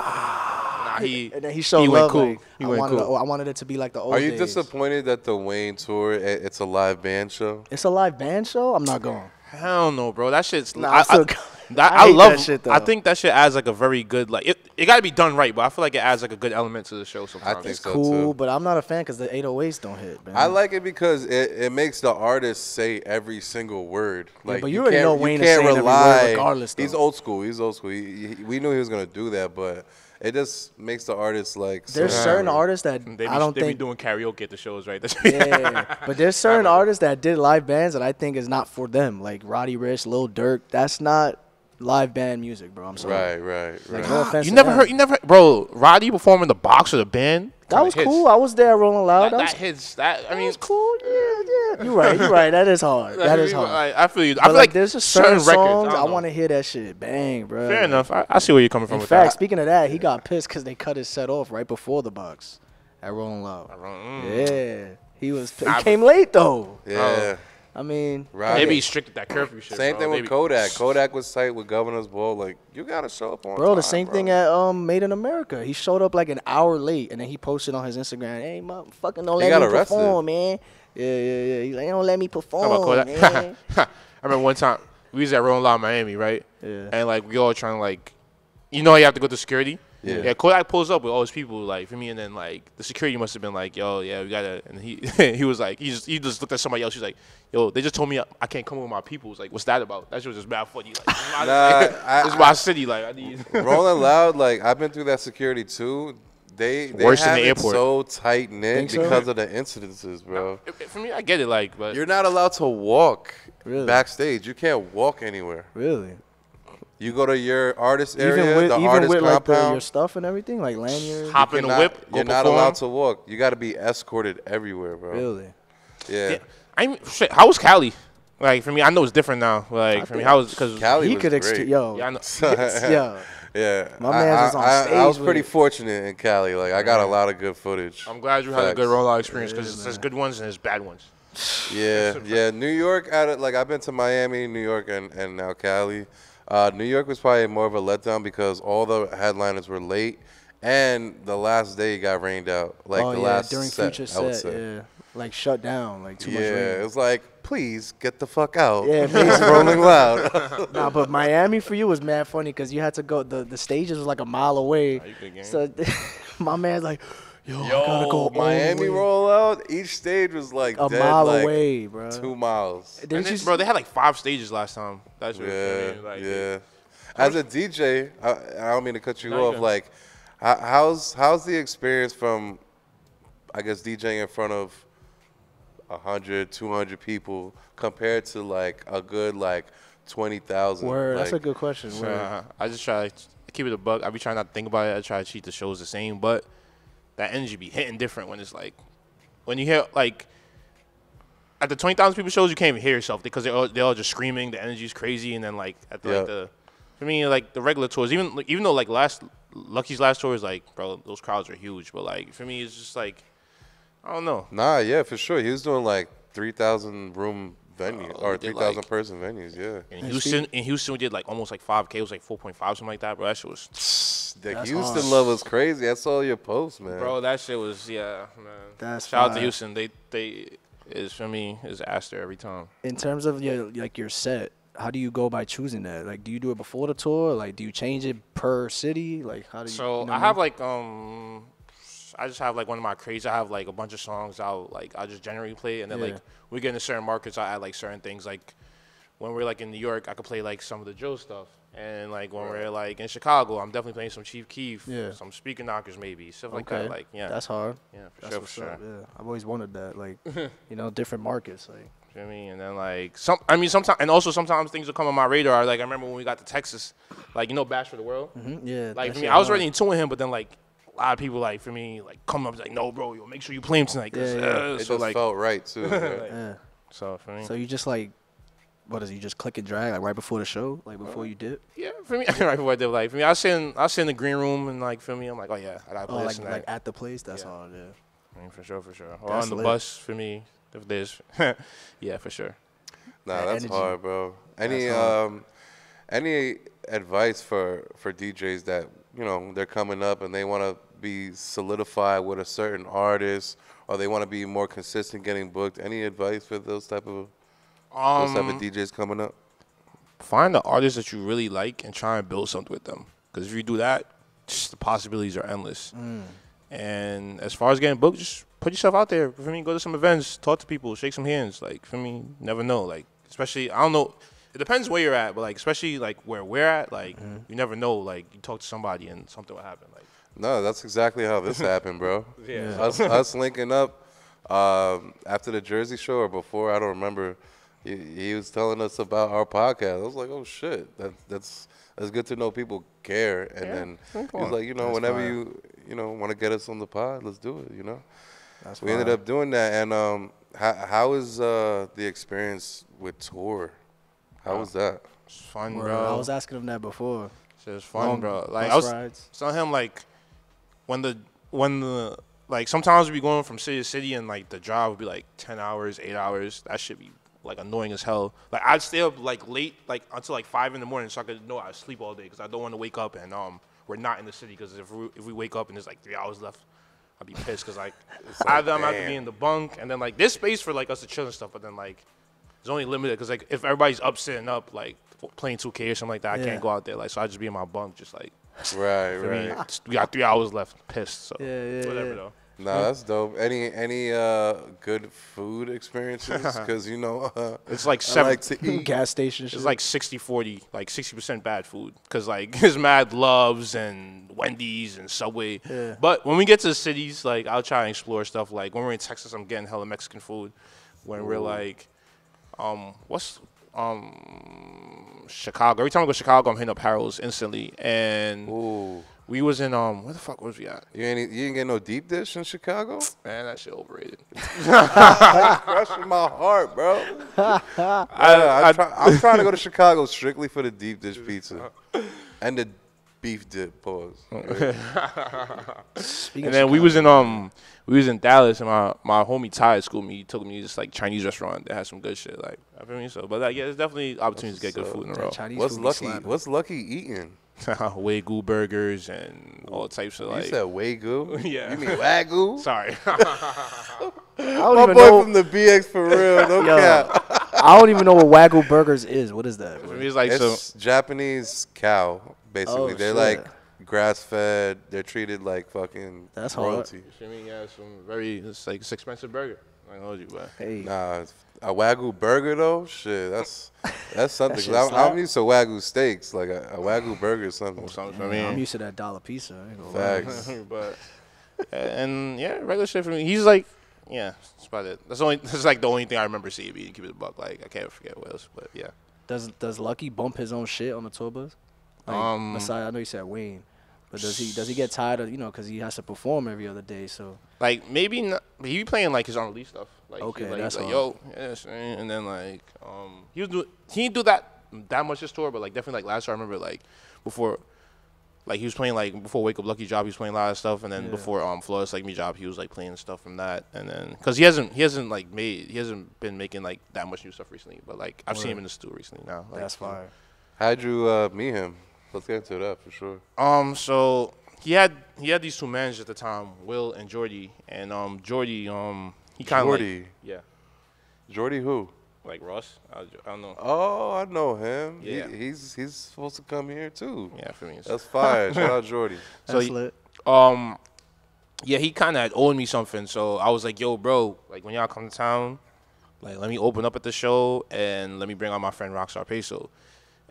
Speaker 2: and
Speaker 1: then he showed
Speaker 2: he went
Speaker 1: love.
Speaker 2: cool.
Speaker 1: Like,
Speaker 2: He
Speaker 1: I
Speaker 2: went
Speaker 1: wanted,
Speaker 2: cool.
Speaker 1: I wanted it to be like the old
Speaker 3: Are you
Speaker 1: days.
Speaker 3: disappointed that the Wayne tour it's a live band show?
Speaker 1: It's a live band show. I'm not going.
Speaker 2: Hell no, bro. That shit's.
Speaker 1: Nah, I'm still going.
Speaker 2: I
Speaker 1: hate
Speaker 2: love
Speaker 1: that shit, though.
Speaker 2: I think that shit adds like a very good like it got to be done right, but I feel like it adds like a good element to the show sometimes.
Speaker 3: I think so
Speaker 1: Cool,
Speaker 3: too.
Speaker 1: but I'm not a fan because the 808s don't hit, man.
Speaker 3: I like it because it makes the artist say every single word. Like,
Speaker 1: but you already know Wayne is
Speaker 3: can't
Speaker 1: saying every word
Speaker 3: rely.
Speaker 1: regardless, though.
Speaker 3: He's old school. We knew he was gonna do that, but it just makes the artist like.
Speaker 1: There's
Speaker 3: so
Speaker 1: certain
Speaker 3: different.
Speaker 1: artists that
Speaker 2: They be,
Speaker 1: I don't
Speaker 2: they be
Speaker 1: think.
Speaker 2: doing karaoke at the shows, right? That's
Speaker 1: Yeah, but there's certain artists that did live bands that I think is not for them, like Roddy Ricch, Lil Durk. That's not live band music, bro. I'm sorry.
Speaker 3: Right.
Speaker 1: Like, no offense
Speaker 2: You
Speaker 1: to
Speaker 2: never
Speaker 1: them.
Speaker 2: heard, bro. Roddy performing the box or the band.
Speaker 1: That was
Speaker 2: hits.
Speaker 1: cool. I was there rolling loud.
Speaker 2: That hits. That I
Speaker 1: that
Speaker 2: mean,
Speaker 1: was cool. Yeah. You're right. That is hard. That is hard.
Speaker 2: I feel you. I
Speaker 1: But
Speaker 2: feel
Speaker 1: like, there's just certain songs
Speaker 2: records.
Speaker 1: I want to hear that shit bang, bro.
Speaker 2: Fair enough. I see where you're coming from
Speaker 1: In
Speaker 2: with
Speaker 1: fact,
Speaker 2: that.
Speaker 1: speaking of that, he got pissed because they cut his set off right before the box at Rolling Loud. Yeah, he came late though.
Speaker 3: Yeah.
Speaker 1: I mean,
Speaker 3: Right.
Speaker 2: They be strict at that curfew shit.
Speaker 3: Same
Speaker 2: bro.
Speaker 3: thing
Speaker 2: They
Speaker 3: with
Speaker 2: be-
Speaker 3: Kodak. Kodak was tight with Governor's Ball. Like, you gotta show up on
Speaker 1: bro,
Speaker 3: time,
Speaker 1: the same thing at Made in America. He showed up like an hour late, and then he posted on his Instagram, "Hey, motherfucking don't
Speaker 3: He
Speaker 1: let
Speaker 3: got
Speaker 1: me
Speaker 3: arrested.
Speaker 1: perform, man." Yeah. He's like, "Don't let me
Speaker 2: How
Speaker 1: perform,
Speaker 2: about Kodak?
Speaker 1: man."
Speaker 2: I remember one time we was at Rolling Loud Miami, right?
Speaker 1: Yeah.
Speaker 2: And like we all trying to like, you know, you have to go to security.
Speaker 3: Yeah.
Speaker 2: Kodak pulls up with all his people, like for me, and then like the security must have been like, "Yo, yeah, we gotta." And he he was like, he just looked at somebody else. He's like, "Yo, they just told me I can't come with my people." He's like, "What's that about?" That shit was just bad funny. Like, this is my city. Like, I need.
Speaker 3: Rolling Loud, like I've been through that security too. They
Speaker 2: Worse than
Speaker 3: have
Speaker 2: the
Speaker 3: it
Speaker 2: airport.
Speaker 3: so tight knit
Speaker 1: Think so?
Speaker 3: because of the incidences, bro.
Speaker 2: For me, I get it, like, but
Speaker 3: You're not allowed to walk
Speaker 1: Really?
Speaker 3: backstage. You can't walk anywhere.
Speaker 1: Really?
Speaker 3: You go to your artist area,
Speaker 1: even with,
Speaker 3: the
Speaker 1: even
Speaker 3: artist
Speaker 1: with like
Speaker 3: compound.
Speaker 1: your stuff and everything, like lanyard.
Speaker 2: Hop in the whip.
Speaker 3: You're not allowed to walk. You got to be escorted everywhere, bro.
Speaker 1: Really?
Speaker 3: Yeah.
Speaker 2: Shit, how was Cali? Like, for me, I know it's different now. Like, for me, how was, because
Speaker 3: Cali
Speaker 1: He
Speaker 3: was
Speaker 1: could
Speaker 3: great.
Speaker 1: yo.
Speaker 2: yeah, I know.
Speaker 1: Yo.
Speaker 3: Yeah.
Speaker 1: My man was on stage
Speaker 3: I was
Speaker 1: with
Speaker 3: pretty
Speaker 1: it.
Speaker 3: fortunate in Cali. Like, I got a lot of good footage.
Speaker 2: I'm glad you had a
Speaker 3: Facts.
Speaker 2: good rollout experience because there's good ones and there's bad ones.
Speaker 3: Yeah. New York, I've been to Miami, New York, and now Cali. New York was probably more of a letdown because all the headliners were late, and the last day got rained out. Like the last
Speaker 1: during
Speaker 3: set,
Speaker 1: Future
Speaker 3: I would
Speaker 1: set,
Speaker 3: say.
Speaker 1: yeah, like shut down, like too much
Speaker 3: Yeah,
Speaker 1: rain.
Speaker 3: it was like, please get the fuck out.
Speaker 1: Yeah,
Speaker 3: it's rolling loud.
Speaker 1: Nah, but Miami for you was mad funny because you had to go. The stages was like a mile away. So my man's like, yo, I gotta go all
Speaker 3: Miami
Speaker 1: the way.
Speaker 3: roll out. Each stage was like
Speaker 1: A
Speaker 3: dead,
Speaker 1: mile
Speaker 3: like
Speaker 1: away, bro.
Speaker 3: 2 miles.
Speaker 1: Didn't you
Speaker 2: Bro, they had like 5 stages last time. That's what
Speaker 3: Yeah. As a DJ, I don't mean to cut you
Speaker 2: No,
Speaker 3: off.
Speaker 2: you're
Speaker 3: Like, how's the experience from, I guess, DJing in front of 100, 200 people compared to like a good like 20,000?
Speaker 1: Word,
Speaker 3: Like,
Speaker 1: that's a good question. Word.
Speaker 2: I just try to keep it a buck. I be trying not to think about it. I try to treat the shows the same, but that energy be hitting different when it's like, when you hear like, at the 20,000 people shows, you can't even hear yourself because they're all just screaming. The energy's crazy, and then like at the, like the, for me, like the regular tours, even though like Lucki's last tour is like, bro, those crowds are huge, but like for me, it's just like, I don't know.
Speaker 3: Nah, yeah, for sure. He was doing like 3,000 room venues or 3,000
Speaker 2: like,
Speaker 3: person venues. Yeah.
Speaker 2: In Houston, we did like almost like 5K. It was like 4.5, something like that, bro. That shit was.
Speaker 3: The
Speaker 1: That's
Speaker 3: Houston
Speaker 1: hard.
Speaker 3: love was crazy. I saw your post, man.
Speaker 2: Bro, that shit was man.
Speaker 1: That's
Speaker 2: Shout out to
Speaker 1: fire.
Speaker 2: Houston. They is for me is Astor every time.
Speaker 1: In terms of your set, how do you go by choosing that? Like, do you do it before the tour? Like, do you change it per city? Like, how do you?
Speaker 2: So
Speaker 1: you know
Speaker 2: I
Speaker 1: what
Speaker 2: have like I just have like one of my crazy. I have like a bunch of songs I'll just generally play, and then like we get into certain markets, I add like certain things. Like when we're like in New York, I could play like some of the Joe stuff, and like when we're like in Chicago, I'm definitely playing some Chief Keef, some Speaker Knockers maybe, stuff like that. Like
Speaker 1: that's hard.
Speaker 2: Yeah,
Speaker 1: That's
Speaker 2: for
Speaker 1: what's
Speaker 2: sure.
Speaker 1: up, yeah, I've always wanted that. Like, different markets. Like,
Speaker 2: You know what I mean? And then like sometimes things will come on my radar. Like I remember when we got to Texas, like Bash for the World.
Speaker 1: yeah.
Speaker 2: Like
Speaker 1: that
Speaker 2: for me,
Speaker 1: shit
Speaker 2: I was
Speaker 1: hard.
Speaker 2: already in tune with him, but then like a lot of people like for me like come up like, no, bro, yo, make sure you play him tonight.
Speaker 1: Yeah.
Speaker 3: It
Speaker 2: So
Speaker 3: just
Speaker 2: like,
Speaker 3: felt right too. Right?
Speaker 1: Yeah.
Speaker 2: so for me,
Speaker 1: So you just like, what is it? You just click and drag like right before the show, like before you dip.
Speaker 2: yeah, for me, right before I did, like for me, I sit in the green room and like for me, I'm like, oh yeah, I gotta play this tonight.
Speaker 1: like at the place. That's hard. Yeah.
Speaker 2: I mean, for sure. Or
Speaker 1: That's
Speaker 2: on the
Speaker 1: lit.
Speaker 2: bus for me, if there's, yeah, for sure.
Speaker 3: Nah,
Speaker 1: That
Speaker 3: that's
Speaker 1: energy.
Speaker 3: hard, bro.
Speaker 1: That's
Speaker 3: Any advice for DJs that they're coming up and they want to be solidified with a certain artist, or they want to be more consistent getting booked? Any advice for those type of DJs coming up?
Speaker 2: Find the artists that you really like and try and build something with them. Because if you do that, just the possibilities are endless. And as far as getting booked, just put yourself out there. For me, go to some events, talk to people, shake some hands. Like, for me, never know. Like, especially, I don't know. It depends where you're at, but, like, especially, like, where we're at, like, you never know. Like, you talk to somebody and something will happen. Like,
Speaker 3: No, that's exactly how this happened, bro.
Speaker 2: Yeah.
Speaker 3: Us linking up after the Jersey show or before, I don't remember. He was telling us about our podcast. I was like, oh shit, that's good to know people care. And then he was like, whenever
Speaker 1: fire.
Speaker 3: you want to get us on the pod, let's do it.
Speaker 1: That's
Speaker 3: We ended
Speaker 1: fire.
Speaker 3: up doing that. And how is the experience with tour? How was that?
Speaker 2: it's fun,
Speaker 1: Word.
Speaker 2: bro.
Speaker 1: I was asking him that before.
Speaker 2: It's fun,
Speaker 1: Long
Speaker 2: bro. Like,
Speaker 1: bus
Speaker 2: I was
Speaker 1: rides.
Speaker 2: telling him, like, when the like, sometimes we be going from city to city and, like, the drive would be, like, 10 hours, 8 hours. That should be, like, annoying as hell. Like, I'd stay up, like, late, like, until, like, 5 in the morning so I could know I sleep all day because I don't want to wake up and we're not in the city because if we wake up and there's, like, 3 hours left, I'd be pissed because, like, either I'm have to be in the bunk and then, like, there's space for, like, us to chill and stuff, but then, like, it's only limited because, like, if everybody's up sitting up, like, playing 2K or something like that, I
Speaker 1: Yeah.
Speaker 2: can't go out there. Like, so I just be in my bunk just, like,
Speaker 3: Right,
Speaker 2: for me,
Speaker 3: right.
Speaker 2: we got 3 hours left. Pissed. So
Speaker 1: Yeah,
Speaker 2: whatever though.
Speaker 3: No, that's dope. Any good food experiences? Because
Speaker 2: It's like
Speaker 3: I
Speaker 2: seven.
Speaker 3: like to eat.
Speaker 1: Gas station.
Speaker 2: It's
Speaker 1: shit.
Speaker 2: like 60-40, like 60% bad food. Cause like there's mad Loves and Wendy's and Subway.
Speaker 1: Yeah.
Speaker 2: But when we get to the cities, like I'll try and explore stuff. Like when we're in Texas, I'm getting hella Mexican food. When we're like, Chicago. Every time I go to Chicago, I'm hitting up Harold's instantly. And
Speaker 3: Ooh.
Speaker 2: we was in where the fuck was we at?
Speaker 3: You didn't get no deep dish in Chicago?
Speaker 2: Man, that shit overrated.
Speaker 3: Crushing my heart, bro. I'm trying to go to Chicago strictly for the deep dish pizza and the beef dip. Pause.
Speaker 2: And then we was in Dallas, and my homie Ty schooled me. He took me to this like Chinese restaurant that has some good shit. Like, I feel me. So, but like, yeah, there's definitely opportunities to get good food in a row.
Speaker 3: What's Lucki eating?
Speaker 2: Wagyu burgers and all types of like.
Speaker 3: You said Wagyu?
Speaker 2: Yeah.
Speaker 3: You mean Wagyu?
Speaker 2: Sorry.
Speaker 1: I
Speaker 3: My
Speaker 1: don't even
Speaker 3: boy
Speaker 1: know.
Speaker 3: from the BX for real. No cap.
Speaker 1: I don't even know what Wagyu burgers is. What is that?
Speaker 2: It's like
Speaker 3: It's Japanese cow, basically.
Speaker 1: Oh,
Speaker 3: They're
Speaker 1: shit.
Speaker 3: like grass fed. They're treated like fucking
Speaker 1: That's hard.
Speaker 3: royalty.
Speaker 2: I mean, yeah, it's like it's expensive burger. I told you, but
Speaker 1: Hey,
Speaker 3: Nah, a Wagyu burger though, shit, that's something.
Speaker 1: shit
Speaker 3: 'Cause
Speaker 1: slap.
Speaker 3: I'm used to Wagyu steaks. Like a Wagyu burger is something.
Speaker 2: something.
Speaker 1: I'm
Speaker 2: I mean,
Speaker 1: used to that dollar pizza. I ain't gonna lie.
Speaker 3: Facts.
Speaker 2: but and yeah, regular shit for me. He's like, yeah, that's about it. That's like the only thing I remember seeing. To keep it a buck. Like I can't forget what else, but yeah.
Speaker 1: Does Lucky bump his own shit on the tour bus? Like, besides, I know you said Wayne, but does he get tired of because he has to perform every other day? So
Speaker 2: Like maybe not, but he be playing like his unreleased stuff. Like
Speaker 1: Okay,
Speaker 2: he's like,
Speaker 1: that's
Speaker 2: he's like
Speaker 1: hard.
Speaker 2: yo, yes, and then like he didn't do that much this tour, but like definitely like last tour I remember like before. Like he was playing like before Wake Up Lucky Job, he was playing a lot of stuff, and then
Speaker 1: Yeah.
Speaker 2: before Flawless Like Me Job, he was like playing stuff from that, and then because he hasn't been making like that much new stuff recently, but like I've seen him in the studio recently now. Like,
Speaker 1: that's fire.
Speaker 3: How'd you meet him? Let's get into that for sure.
Speaker 2: So he had these two managers at the time, Will and Jordy, and Jordy he kind of
Speaker 3: Jordy.
Speaker 2: like, yeah,
Speaker 3: Jordy who?
Speaker 2: like Ross. I don't know.
Speaker 3: Oh, I know him.
Speaker 2: Yeah.
Speaker 3: He's supposed to come here too.
Speaker 2: Yeah, for me.
Speaker 3: That's fire. Shout out Jordy.
Speaker 1: That's
Speaker 2: he-
Speaker 1: lit.
Speaker 2: Yeah, he kind of had owed me something, so I was like, yo, bro, like when y'all come to town, like let me open up at the show and let me bring out my friend Rockstar Peso.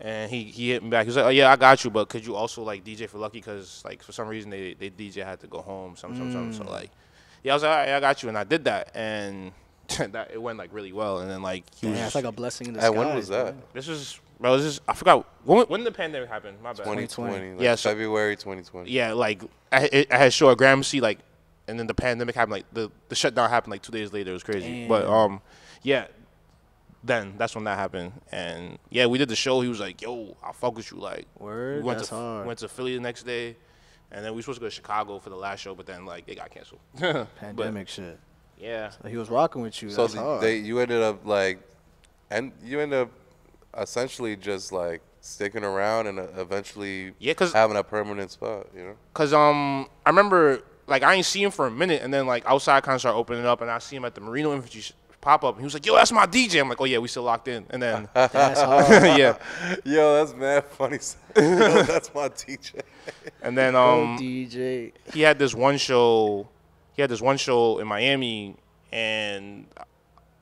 Speaker 2: And he hit me back. He was like, oh yeah, I got you, but could you also like DJ for Lucky? Because like for some reason they DJ had to go home, something. So like, yeah, I was like, all right, I got you, and I did that, and that it went like really well. And then like he
Speaker 1: Damn,
Speaker 2: was
Speaker 1: that's like a blessing in
Speaker 3: Hey,
Speaker 1: disguise.
Speaker 3: when was that?
Speaker 1: man.
Speaker 2: this was bro, I forgot when the pandemic happened. My bad.
Speaker 3: 2020. Like
Speaker 2: Yeah, so-
Speaker 3: February 2020.
Speaker 2: Yeah, like I had show at Gramercy, like, and then the pandemic happened. Like the shutdown happened like 2 days later. It was crazy.
Speaker 1: Damn.
Speaker 2: But yeah, then that's when that happened. And yeah, we did the show. He was like, "Yo, I'll fuck with you." Like,
Speaker 1: Word,
Speaker 2: we went
Speaker 1: that's
Speaker 2: to
Speaker 1: hard.
Speaker 2: went to Philly the next day, and then we were supposed to go to Chicago for the last show, but then like it got canceled.
Speaker 1: Pandemic shit.
Speaker 2: Yeah.
Speaker 1: So he was rocking with you.
Speaker 3: So
Speaker 1: That's hard.
Speaker 3: you ended up like, and you ended up essentially just like sticking around and eventually
Speaker 2: Yeah, 'cause-
Speaker 3: having a permanent spot. You know.
Speaker 2: Cause I remember like I ain't see him for a minute, and then like outside kind of started opening up, and I see him at the Marino Infantry pop up, and he was like, "Yo, that's my DJ." I'm like, "Oh yeah, we still locked in." And then
Speaker 1: That's hard.
Speaker 2: yeah,
Speaker 3: Yo, that's mad funny. Yo, that's my teacher.
Speaker 2: and then
Speaker 1: Go DJ.
Speaker 2: he had this one show. He had this one show in Miami, and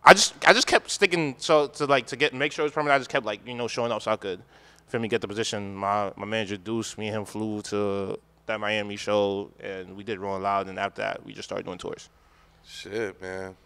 Speaker 2: I just kept sticking to make sure it was permanent. I just kept like showing up so I could, feel me, get the position. My manager Deuce, me and him flew to that Miami show, and we did Rolling Loud. And after that, we just started doing tours.
Speaker 3: Shit, man.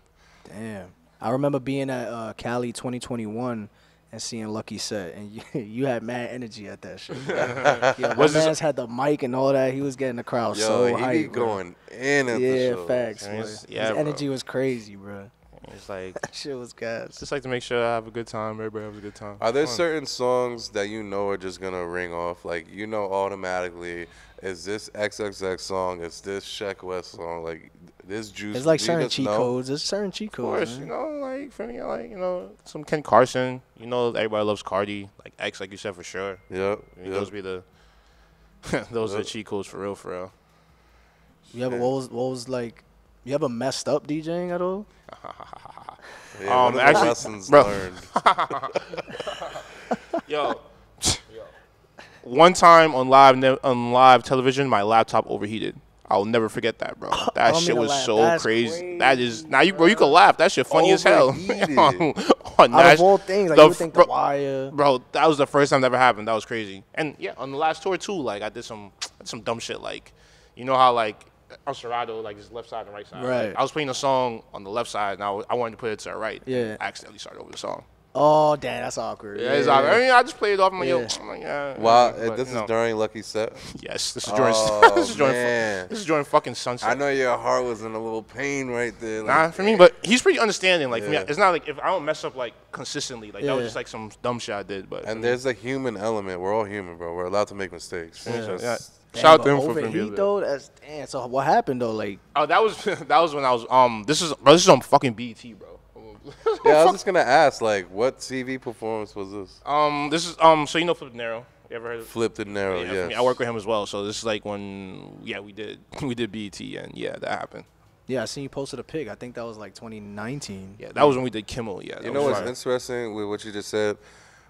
Speaker 1: Damn. I remember being at Cali 2021 and seeing Lucky set, and you had mad energy at that shit. Yeah, my man's had the mic and all that. He was getting the crowd
Speaker 3: Yo,
Speaker 1: so
Speaker 3: he
Speaker 1: hyped.
Speaker 3: be
Speaker 1: bro.
Speaker 3: going in at the
Speaker 1: Yeah,
Speaker 3: show.
Speaker 1: facts.
Speaker 2: And
Speaker 1: boy.
Speaker 2: it's-
Speaker 1: His
Speaker 2: yeah, bro.
Speaker 1: energy was crazy, bro.
Speaker 2: It's like
Speaker 1: That shit was gas.
Speaker 2: just like to make sure I have a good time. Everybody has a good time.
Speaker 3: Are there
Speaker 2: Fun.
Speaker 3: certain songs that are just gonna ring off? Like automatically, is this XXX song? Is this Sheck West song? Like this Juice?
Speaker 1: There's like
Speaker 3: do you
Speaker 1: certain
Speaker 3: just
Speaker 1: cheat
Speaker 3: know?
Speaker 1: codes. There's certain cheat
Speaker 2: Of
Speaker 1: codes.
Speaker 2: course,
Speaker 1: man.
Speaker 2: like for me, like some Ken Carson. Everybody loves Cardi. Like X, like you said, for sure.
Speaker 3: Yep.
Speaker 2: Those be the those are the cheat codes for real.
Speaker 1: You ever what was like? You ever messed up DJing at all?
Speaker 3: Yeah, what are the
Speaker 2: actually,
Speaker 3: lessons
Speaker 2: bro.
Speaker 3: learned?
Speaker 2: Yo, one time on live television, my laptop overheated. I'll never forget that, bro. That
Speaker 1: don't
Speaker 2: shit
Speaker 1: mean to
Speaker 2: was
Speaker 1: laugh.
Speaker 2: so
Speaker 1: That's
Speaker 2: crazy. That is now you can laugh. That shit funny as hell.
Speaker 3: Overheated.
Speaker 2: on
Speaker 1: Out
Speaker 2: Nash-
Speaker 1: of all things, like
Speaker 2: the
Speaker 1: you would think
Speaker 2: bro-
Speaker 1: the wire.
Speaker 2: Bro, that was the first time that ever happened. That was crazy. And yeah, on the last tour too, like I did some dumb shit. Like, you know how like on Serato, like it's left side and right side.
Speaker 1: Right.
Speaker 2: Like, I was playing a song on the left side, and I wanted to put it to the right.
Speaker 1: Yeah.
Speaker 2: And I accidentally started over the song.
Speaker 1: Oh, damn, that's awkward.
Speaker 2: Yeah, it's awkward. I mean, I just played it off. I'm like, yo,
Speaker 1: Yeah.
Speaker 2: I'm like, yeah.
Speaker 3: Wow,
Speaker 2: but,
Speaker 3: this is during Lucky's set?
Speaker 2: Yes, this is during,
Speaker 3: Oh,
Speaker 2: this is during,
Speaker 3: man.
Speaker 2: this is during fucking Sunset.
Speaker 3: I know your heart was in a little pain right there.
Speaker 2: Nah, for me, but he's pretty understanding. Like, for me,
Speaker 3: Yeah.
Speaker 2: it's not like if I don't mess up, like, consistently. Like, that was
Speaker 1: Yeah.
Speaker 2: just, like, some dumb shit I did. But
Speaker 3: And there's a human element. We're all human, bro. We're allowed to make mistakes.
Speaker 2: Yeah.
Speaker 3: Just-
Speaker 2: Yeah.
Speaker 1: Damn,
Speaker 2: Shout out
Speaker 1: but
Speaker 2: to him for
Speaker 1: overheat,
Speaker 2: me.
Speaker 1: though. That's damn. So what happened though? Like,
Speaker 2: Oh, that was when I was this is on fucking BET, bro.
Speaker 3: Yeah, I was just gonna ask, like, what TV performance was this?
Speaker 2: This is so you know Flip De Niro. You ever heard of
Speaker 3: Flip De Niro,
Speaker 2: yeah, for
Speaker 3: yes.
Speaker 2: me, I work with him as well. So this is like when we did BET and yeah, that happened.
Speaker 1: yeah, I seen you posted a pic. I think that was like 2019.
Speaker 2: Yeah, that was when we did Kimmel. Yeah, that
Speaker 3: You know
Speaker 2: was
Speaker 3: what's
Speaker 2: fire.
Speaker 3: interesting with what you just said?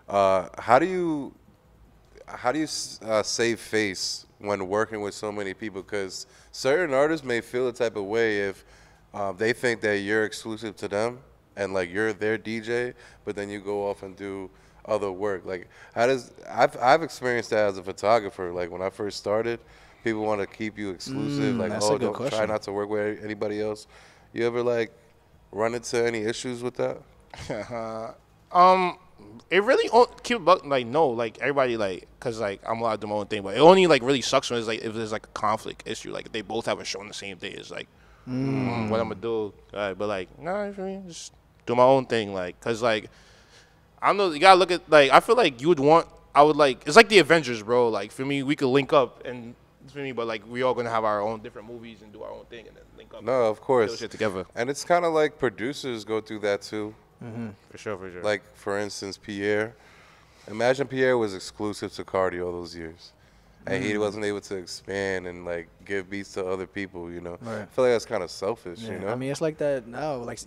Speaker 3: How do you save face when working with so many people? Because certain artists may feel a type of way if they think that you're exclusive to them and like you're their DJ, but then you go off and do other work. Like, how does I've experienced that as a photographer. Like when I first started, people want to keep you exclusive. Like,
Speaker 1: that's a
Speaker 3: oh,
Speaker 1: good
Speaker 3: don't try
Speaker 1: question.
Speaker 3: not to work with anybody else. You ever like run into any issues with that?
Speaker 2: It really keep like no, like everybody like, cause like I'm allowed to do my own thing, but it only like really sucks when it's like if there's like a conflict issue, like if they both have a show on the same day, it's like what I'm gonna do. But like nah, for me, just do my own thing, like, cause like I don't know, you gotta look at like I feel like I would like it's like the Avengers, bro. Like for me, we could link up and for me, but like we all gonna have our own different movies and do our own thing and then link up.
Speaker 3: No, of
Speaker 2: and
Speaker 3: course.
Speaker 2: build shit together.
Speaker 3: And it's kind of like producers go through that too.
Speaker 2: For sure.
Speaker 3: Like, for instance, Pierre. Imagine Pierre was exclusive to Cardi all those years. And he wasn't able to expand and, like, give beats to other people, you know?
Speaker 1: Right.
Speaker 3: I feel like that's kind of selfish,
Speaker 1: Yeah,
Speaker 3: you know?
Speaker 1: I mean, it's like that now. Like,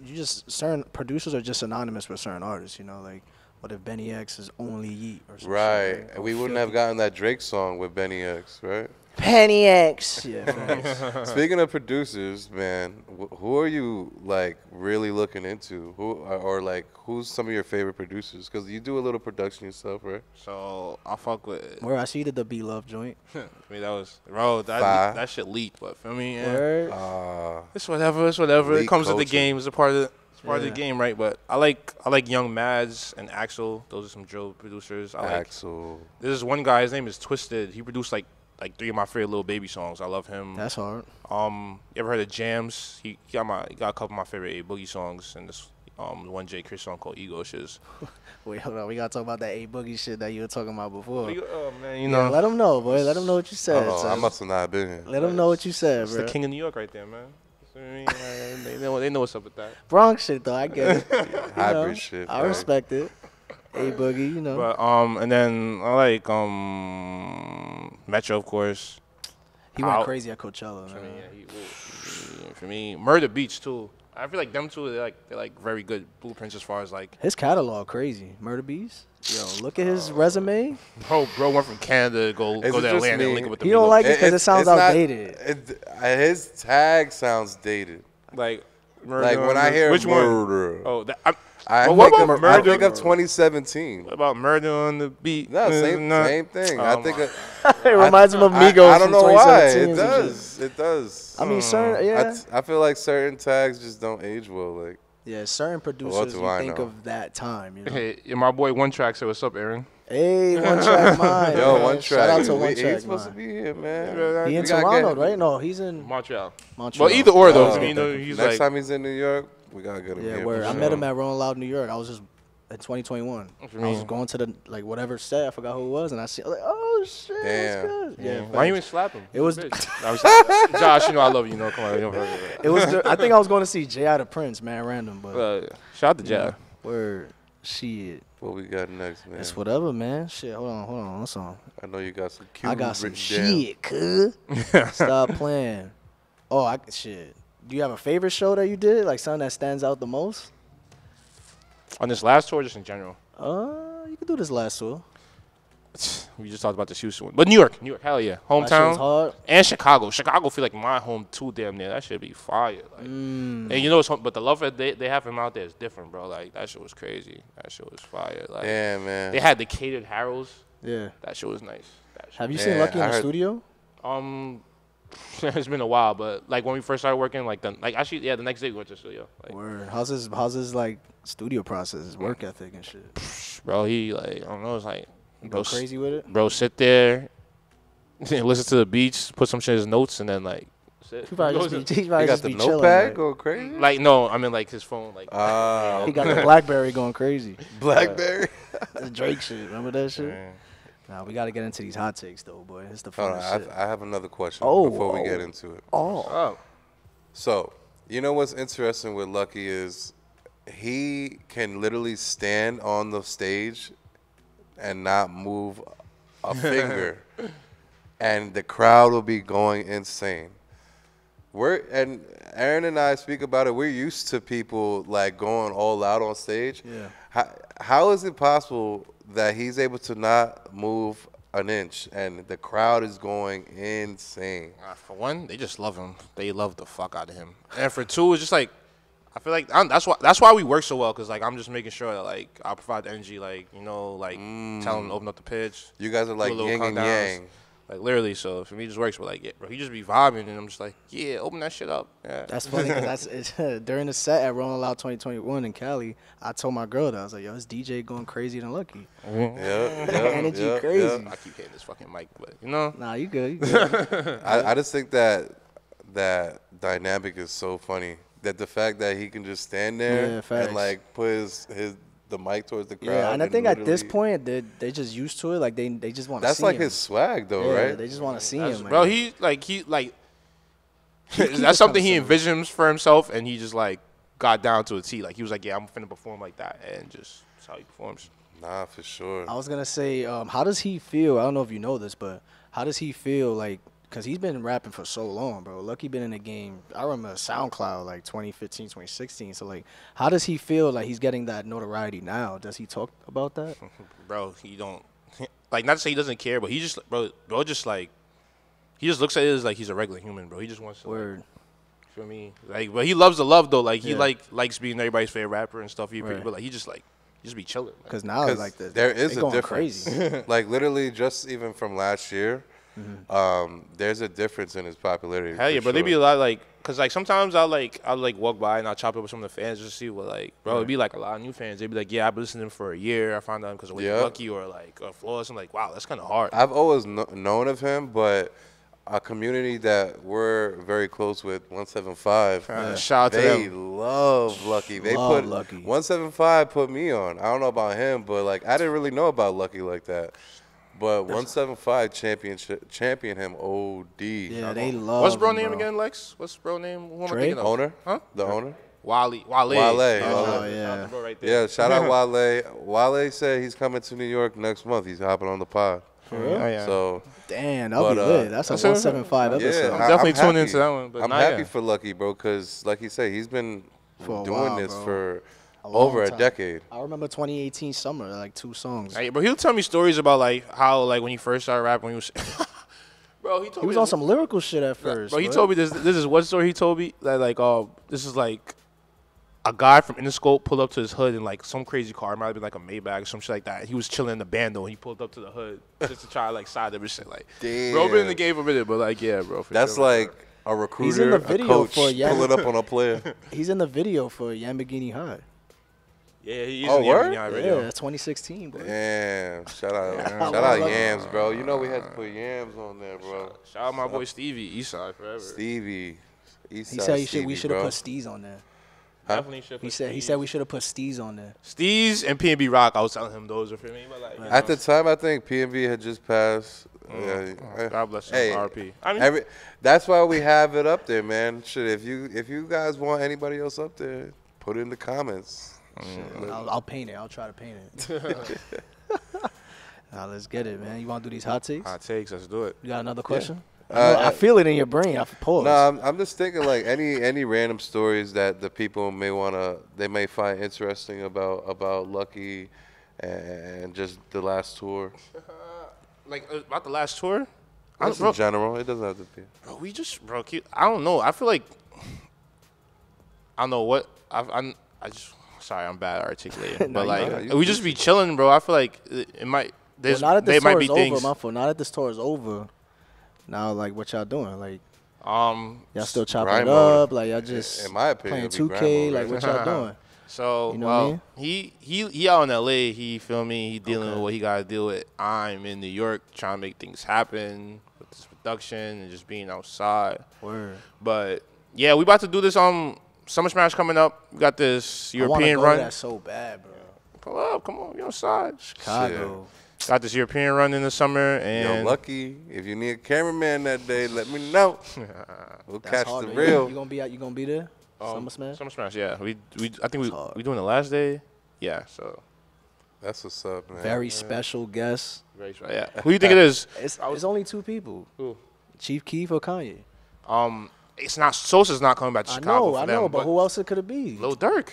Speaker 1: certain producers are just synonymous with certain artists. You know, like, what if Benny X is only Yeet or something?
Speaker 3: Right. And we wouldn't have gotten that Drake song with Benny X, right?
Speaker 1: Benny X. Yeah. facts.
Speaker 3: Speaking of producers, man, who are you, like, really looking into? Or like, who's some of your favorite producers? Because you do a little production yourself, right?
Speaker 2: So I fuck with.
Speaker 1: Where I see you did the Be Love joint.
Speaker 2: I mean, that was bro. That shit leaked, but for me, yeah,
Speaker 1: Word.
Speaker 2: it's whatever. It's whatever. It
Speaker 3: Leak
Speaker 2: comes with the
Speaker 3: culture.
Speaker 2: game. It's a part of the. It's part of
Speaker 1: Yeah.
Speaker 2: the game, right? But I like Young Mads and Axel. Those are some drill producers. I like.
Speaker 3: Axel.
Speaker 2: There's one guy. His name is Twisted. He produced like 3 of my favorite Little Baby songs. I love him.
Speaker 1: That's hard.
Speaker 2: You ever heard of Jams? He got a couple of my favorite A Boogie songs and this one J Chris song called Ego Shiz.
Speaker 1: Wait, hold on. We gotta talk about that A Boogie shit that you were talking about before.
Speaker 2: Oh man, you
Speaker 1: Yeah,
Speaker 2: know.
Speaker 1: let them know, boy. Let them know what you said.
Speaker 3: Oh, I
Speaker 1: son.
Speaker 3: must have not been here.
Speaker 1: Let them know what you said,
Speaker 2: It's
Speaker 1: bro.
Speaker 2: the king of New York right there, man. You know what I mean? They know what's up with that.
Speaker 1: Bronx shit, though. I get it. You
Speaker 3: Hybrid
Speaker 1: know,
Speaker 3: shit.
Speaker 1: I
Speaker 3: right?
Speaker 1: respect it. A Boogie, you know.
Speaker 2: But and then I like Metro, of course.
Speaker 1: He went
Speaker 2: Out.
Speaker 1: crazy at Coachella,
Speaker 2: For me,
Speaker 1: man.
Speaker 2: for me, Murder Beach too. I feel like them two, they're like very good blueprints as far as like.
Speaker 1: His catalog crazy. Murder Beast. Yo, look at his resume.
Speaker 2: Bro went from Canada to go
Speaker 3: Is
Speaker 2: to
Speaker 3: it just
Speaker 2: Atlanta
Speaker 3: me?
Speaker 2: and link up with the
Speaker 1: He don't
Speaker 2: Migos.
Speaker 1: like it because it sounds
Speaker 3: it's not-
Speaker 1: outdated.
Speaker 3: His tag sounds dated.
Speaker 2: Like murder
Speaker 3: Like when I hear
Speaker 2: which
Speaker 3: murder,
Speaker 2: one? Oh,
Speaker 3: I
Speaker 2: Well, what
Speaker 3: think,
Speaker 2: about
Speaker 3: of, I
Speaker 2: Murder?
Speaker 3: think of 2017.
Speaker 2: what about Murder on the Beat?
Speaker 3: No, same thing. I think of,
Speaker 1: It reminds him of
Speaker 3: I
Speaker 1: Migos.
Speaker 3: don't
Speaker 1: from
Speaker 3: know why.
Speaker 1: 2017
Speaker 3: It
Speaker 1: and shit.
Speaker 3: does. It does.
Speaker 1: I mean, certain, yeah.
Speaker 3: I feel like certain tags just don't age well. Like,
Speaker 1: Yeah, certain producers,
Speaker 3: do
Speaker 1: you
Speaker 3: I
Speaker 1: think
Speaker 3: know?
Speaker 1: of that time, you know.
Speaker 2: Hey, my boy One Track said, "What's up, Aaron?"
Speaker 1: Hey, One Track Mind.
Speaker 3: yo,
Speaker 1: man.
Speaker 3: One Track.
Speaker 1: Shout out to
Speaker 3: we-
Speaker 1: One
Speaker 3: he's
Speaker 1: Track
Speaker 3: supposed to
Speaker 1: Mind.
Speaker 3: be here, man.
Speaker 1: He in
Speaker 3: We gotta
Speaker 1: Toronto,
Speaker 3: get-
Speaker 1: right? No, he's in
Speaker 2: Montreal.
Speaker 1: Montreal.
Speaker 2: Well, either or though.
Speaker 3: Oh.
Speaker 2: I mean, he's
Speaker 3: Next
Speaker 2: like.
Speaker 3: time he's in New York, we gotta get him
Speaker 1: Yeah,
Speaker 3: here.
Speaker 1: word.
Speaker 3: for
Speaker 1: I
Speaker 3: sure.
Speaker 1: met him at Rolling Loud, New York. I was just in 2021.
Speaker 2: What you
Speaker 1: I was
Speaker 2: mean?
Speaker 1: going to the whatever set. I forgot who it was, and I see. I was like, oh shit, that's
Speaker 3: Damn.
Speaker 1: good. Yeah.
Speaker 2: Why you ain't slap him?
Speaker 1: It was-
Speaker 2: Josh. You know I love you. You know, come on. You know,
Speaker 1: It was. I think I was going to see Jay out of Prince, man, random, but
Speaker 2: shout out to Jay.
Speaker 1: word, shit,
Speaker 3: What we got next, man?
Speaker 1: it's whatever, man. Shit, hold on, what's on?
Speaker 3: I know you got some cute.
Speaker 1: I got some shit, cuz. Stop playing. Oh, shit. Do you have a favorite show that you did? Like something that stands out the most?
Speaker 2: On this last tour, just in general.
Speaker 1: You could do this last tour.
Speaker 2: We just talked about the Houston one. But New York, hell yeah.
Speaker 1: That shit was
Speaker 2: Hometown.
Speaker 1: hard.
Speaker 2: And Chicago. Chicago feel like my home too damn near. That should be fire. Like, And you know, but the love that they have him out there is different, bro. Like, that shit was crazy. That shit was fire. Like,
Speaker 3: Damn, man.
Speaker 2: they had the catered Harold's.
Speaker 1: Yeah.
Speaker 2: That shit was nice. That shit.
Speaker 1: Have you
Speaker 3: Yeah,
Speaker 1: seen Lucky in
Speaker 3: I
Speaker 1: the
Speaker 3: heard-
Speaker 1: studio?
Speaker 2: It's been a while, but like when we first started working, like actually, yeah, the next day we went to the studio. Like,
Speaker 1: Word. How's his like studio process, his work ethic and shit.
Speaker 2: Bro, he like I don't know. It's like
Speaker 1: Go crazy with it.
Speaker 2: Bro, sit there, listen to the beats, put some shit in his notes, and then like.
Speaker 1: He probably
Speaker 3: he got the notepad going crazy.
Speaker 2: Like no, I mean like his phone. Like
Speaker 1: he got the BlackBerry going crazy.
Speaker 3: BlackBerry,
Speaker 1: the Drake shit. Remember that shit? Nah, we got to get into these hot takes though, boy. It's the fun shit.
Speaker 3: I have another question before we get into it. So you know what's interesting with Lucki is he can literally stand on the stage and not move a finger, and the crowd will be going insane. And Aaron and I speak about it. We're used to people like going all out on stage.
Speaker 1: Yeah.
Speaker 3: How is it possible that he's able to not move an inch and the crowd is going insane?
Speaker 2: For one, they just love him. They love the fuck out of him. And for two, it's just like I feel like that's why we work so well, because like I'm just making sure that like I provide the energy, like like tell him to open up the pitch.
Speaker 3: You guys are like yin and yang.
Speaker 2: Like literally, so for me, it just works. But like, yeah, bro, he just be vibing, and I'm just like, yeah, open that shit up. Yeah.
Speaker 1: That's funny because during the set at Rolling Loud 2021 in Cali, I told my girl that I was like, yo, this DJ going crazy than Lucki. Energy crazy.
Speaker 2: I keep hitting this fucking mic, but you know.
Speaker 1: Nah, you good. You good.
Speaker 3: I just think that dynamic is so funny. That the fact that he can just stand there and like put the mic towards the crowd.
Speaker 1: Yeah, and I think at this point they just used to it. Like they just want to see
Speaker 3: That's like
Speaker 1: him.
Speaker 3: his swag though, right?
Speaker 1: They just want to see him.
Speaker 2: Bro, he that's something he envisions for himself, and he just like got down to a T. Like he was like, yeah, I'm finna perform like that, and just that's how he performs.
Speaker 3: Nah, for sure.
Speaker 1: I was gonna say, how does he feel? I don't know if you know this, but how does he feel like? Because he's been rapping for so long, bro. Lucki been in the game. I remember SoundCloud, like 2015, 2016. So, like, how does he feel like he's getting that notoriety now? Does he talk about that?
Speaker 2: Bro, he don't. Like, not to say he doesn't care, but he just, bro, just, like, he just looks at it as, like, he's a regular human, bro. He just wants to,
Speaker 1: Word.
Speaker 2: Like, feel me? Like, but he loves the love, though. Like, he, likes being everybody's favorite rapper and stuff. But, like, he just be chilling.
Speaker 1: Because now, like,
Speaker 3: there is a difference.
Speaker 1: Crazy.
Speaker 3: Like, literally, just even from last year, there's a difference in his popularity.
Speaker 2: Hell yeah, bro. They be a lot like, cause like sometimes I'll walk by and I'll chop it with some of the fans just to see what like, bro. It'd be like a lot of new fans. They'd be like, yeah, I've been listening to him for a year. I found out him because of Lucki or like Flawless. I'm like, wow, that's kind of hard.
Speaker 3: I've always known of him, but a community that we're very close with, 175.
Speaker 2: Shout out to them.
Speaker 3: They love Lucki. They
Speaker 1: love
Speaker 3: put
Speaker 1: Lucki.
Speaker 3: 175 put me on. I don't know about him, but like I didn't really know about Lucki like that. But 175 champion him OD.
Speaker 1: Yeah, they love.
Speaker 2: What's bro
Speaker 1: him,
Speaker 2: name again, Lex? What's bro name? Who am I thinking of?
Speaker 3: Owner?
Speaker 2: Huh?
Speaker 3: The owner?
Speaker 2: Wale.
Speaker 3: Oh,
Speaker 1: yeah.
Speaker 2: Bro right there.
Speaker 3: Yeah, shout out Wale. Wale said he's coming to New York next month. He's hopping on the pod.
Speaker 1: For real?
Speaker 2: Oh, yeah.
Speaker 3: So
Speaker 1: damn, that'll be lit. That's a 175 episode.
Speaker 2: I'm definitely tuning into that one. But
Speaker 3: I'm happy for Lucki, bro, because like you said, he's been doing this for over a decade.
Speaker 1: I remember 2018 summer, like 2 songs.
Speaker 2: Hey, bro, he'll tell me stories about like how like when he first started rapping, when he was bro, he told me
Speaker 1: he was on some lyrical shit at first.
Speaker 2: Bro, he told me this is one story he told me that like this is like a guy from Interscope pulled up to his hood in like some crazy car. It might have been like a Maybach or some shit like that. He was chilling in the band though, and he pulled up to the hood just to try to like side them and shit. Like,
Speaker 3: damn.
Speaker 2: Bro, been in the game for a minute, but like, yeah, bro.
Speaker 3: That's
Speaker 2: sure,
Speaker 3: like a recruiter,
Speaker 1: he's in the video
Speaker 3: a coach,
Speaker 1: for
Speaker 3: pulling up on a player.
Speaker 1: He's in the video for Lamborghini High.
Speaker 2: Yeah, he is in the Lamborghini video.
Speaker 1: Yeah, 2016, bro.
Speaker 3: Damn, shout out Yams, bro. You know we had to put Yams on there, bro.
Speaker 2: Shout out my boy Stevie, Eastside forever.
Speaker 3: Stevie,
Speaker 1: Eastside. He said we should have put Steez on there.
Speaker 3: Huh?
Speaker 2: Definitely should.
Speaker 1: He said we should have put Steez on there.
Speaker 2: Steez and P&B Rock. I was telling him those are for me, but like
Speaker 3: at the time, I think P&B had just passed.
Speaker 2: God bless him.
Speaker 3: Hey,
Speaker 2: RP. I mean,
Speaker 3: that's why we have it up there, man. Shit, if you guys want anybody else up there, put it in the comments.
Speaker 1: I'll paint it. I'll try to paint it. Now let's get it, man. You want to do these hot takes?
Speaker 2: Hot takes. Let's do it.
Speaker 1: You got another question? I feel it in your brain. I pause.
Speaker 3: No, I'm just thinking like any random stories that the people may find interesting about Lucki and just the last tour.
Speaker 2: Like about the last tour?
Speaker 3: Just in general, it doesn't have to be.
Speaker 2: Bro, I don't know. I feel like I don't know what I just. Sorry, I'm bad at articulating.
Speaker 1: No,
Speaker 2: but like we just be chilling, bro. I feel like it might.
Speaker 1: Not that this
Speaker 2: might
Speaker 1: tour
Speaker 2: be
Speaker 1: is
Speaker 2: things.
Speaker 1: over, my fault. Not that this tour is over. Now, like, what y'all doing? Like, y'all still chopping it up? Like, y'all just
Speaker 3: in my opinion,
Speaker 1: playing 2K? Like, what y'all doing?
Speaker 2: So,
Speaker 1: You know what I mean?
Speaker 2: he out in L.A., he feel me, he dealing with what he got to deal with. I'm in New York trying to make things happen with this production and just being outside.
Speaker 1: Word.
Speaker 2: But, yeah, we about to do this Summer Smash coming up. We got this European
Speaker 1: I
Speaker 2: run.
Speaker 1: That so bad, bro.
Speaker 2: Pull up, come on, you outside.
Speaker 1: Chicago.
Speaker 2: Got this European run in the summer. And
Speaker 3: Yo, Lucki, if you need a cameraman that day, let me know. We'll
Speaker 1: That's
Speaker 3: catch
Speaker 1: hard,
Speaker 3: the
Speaker 1: man.
Speaker 3: real.
Speaker 1: You gonna be there? Summer Smash.
Speaker 2: Summer Smash, yeah. I think we doing the last day. Yeah, so.
Speaker 3: That's what's up, man.
Speaker 1: Very special guest.
Speaker 2: Very special. Yeah. Who do you think it is?
Speaker 1: It's only 2 people.
Speaker 2: Who?
Speaker 1: Chief Keef or Kanye?
Speaker 2: It's not. Sosa's not coming back to Chicago.
Speaker 1: I know, but who else it could it be?
Speaker 2: Lil Durk.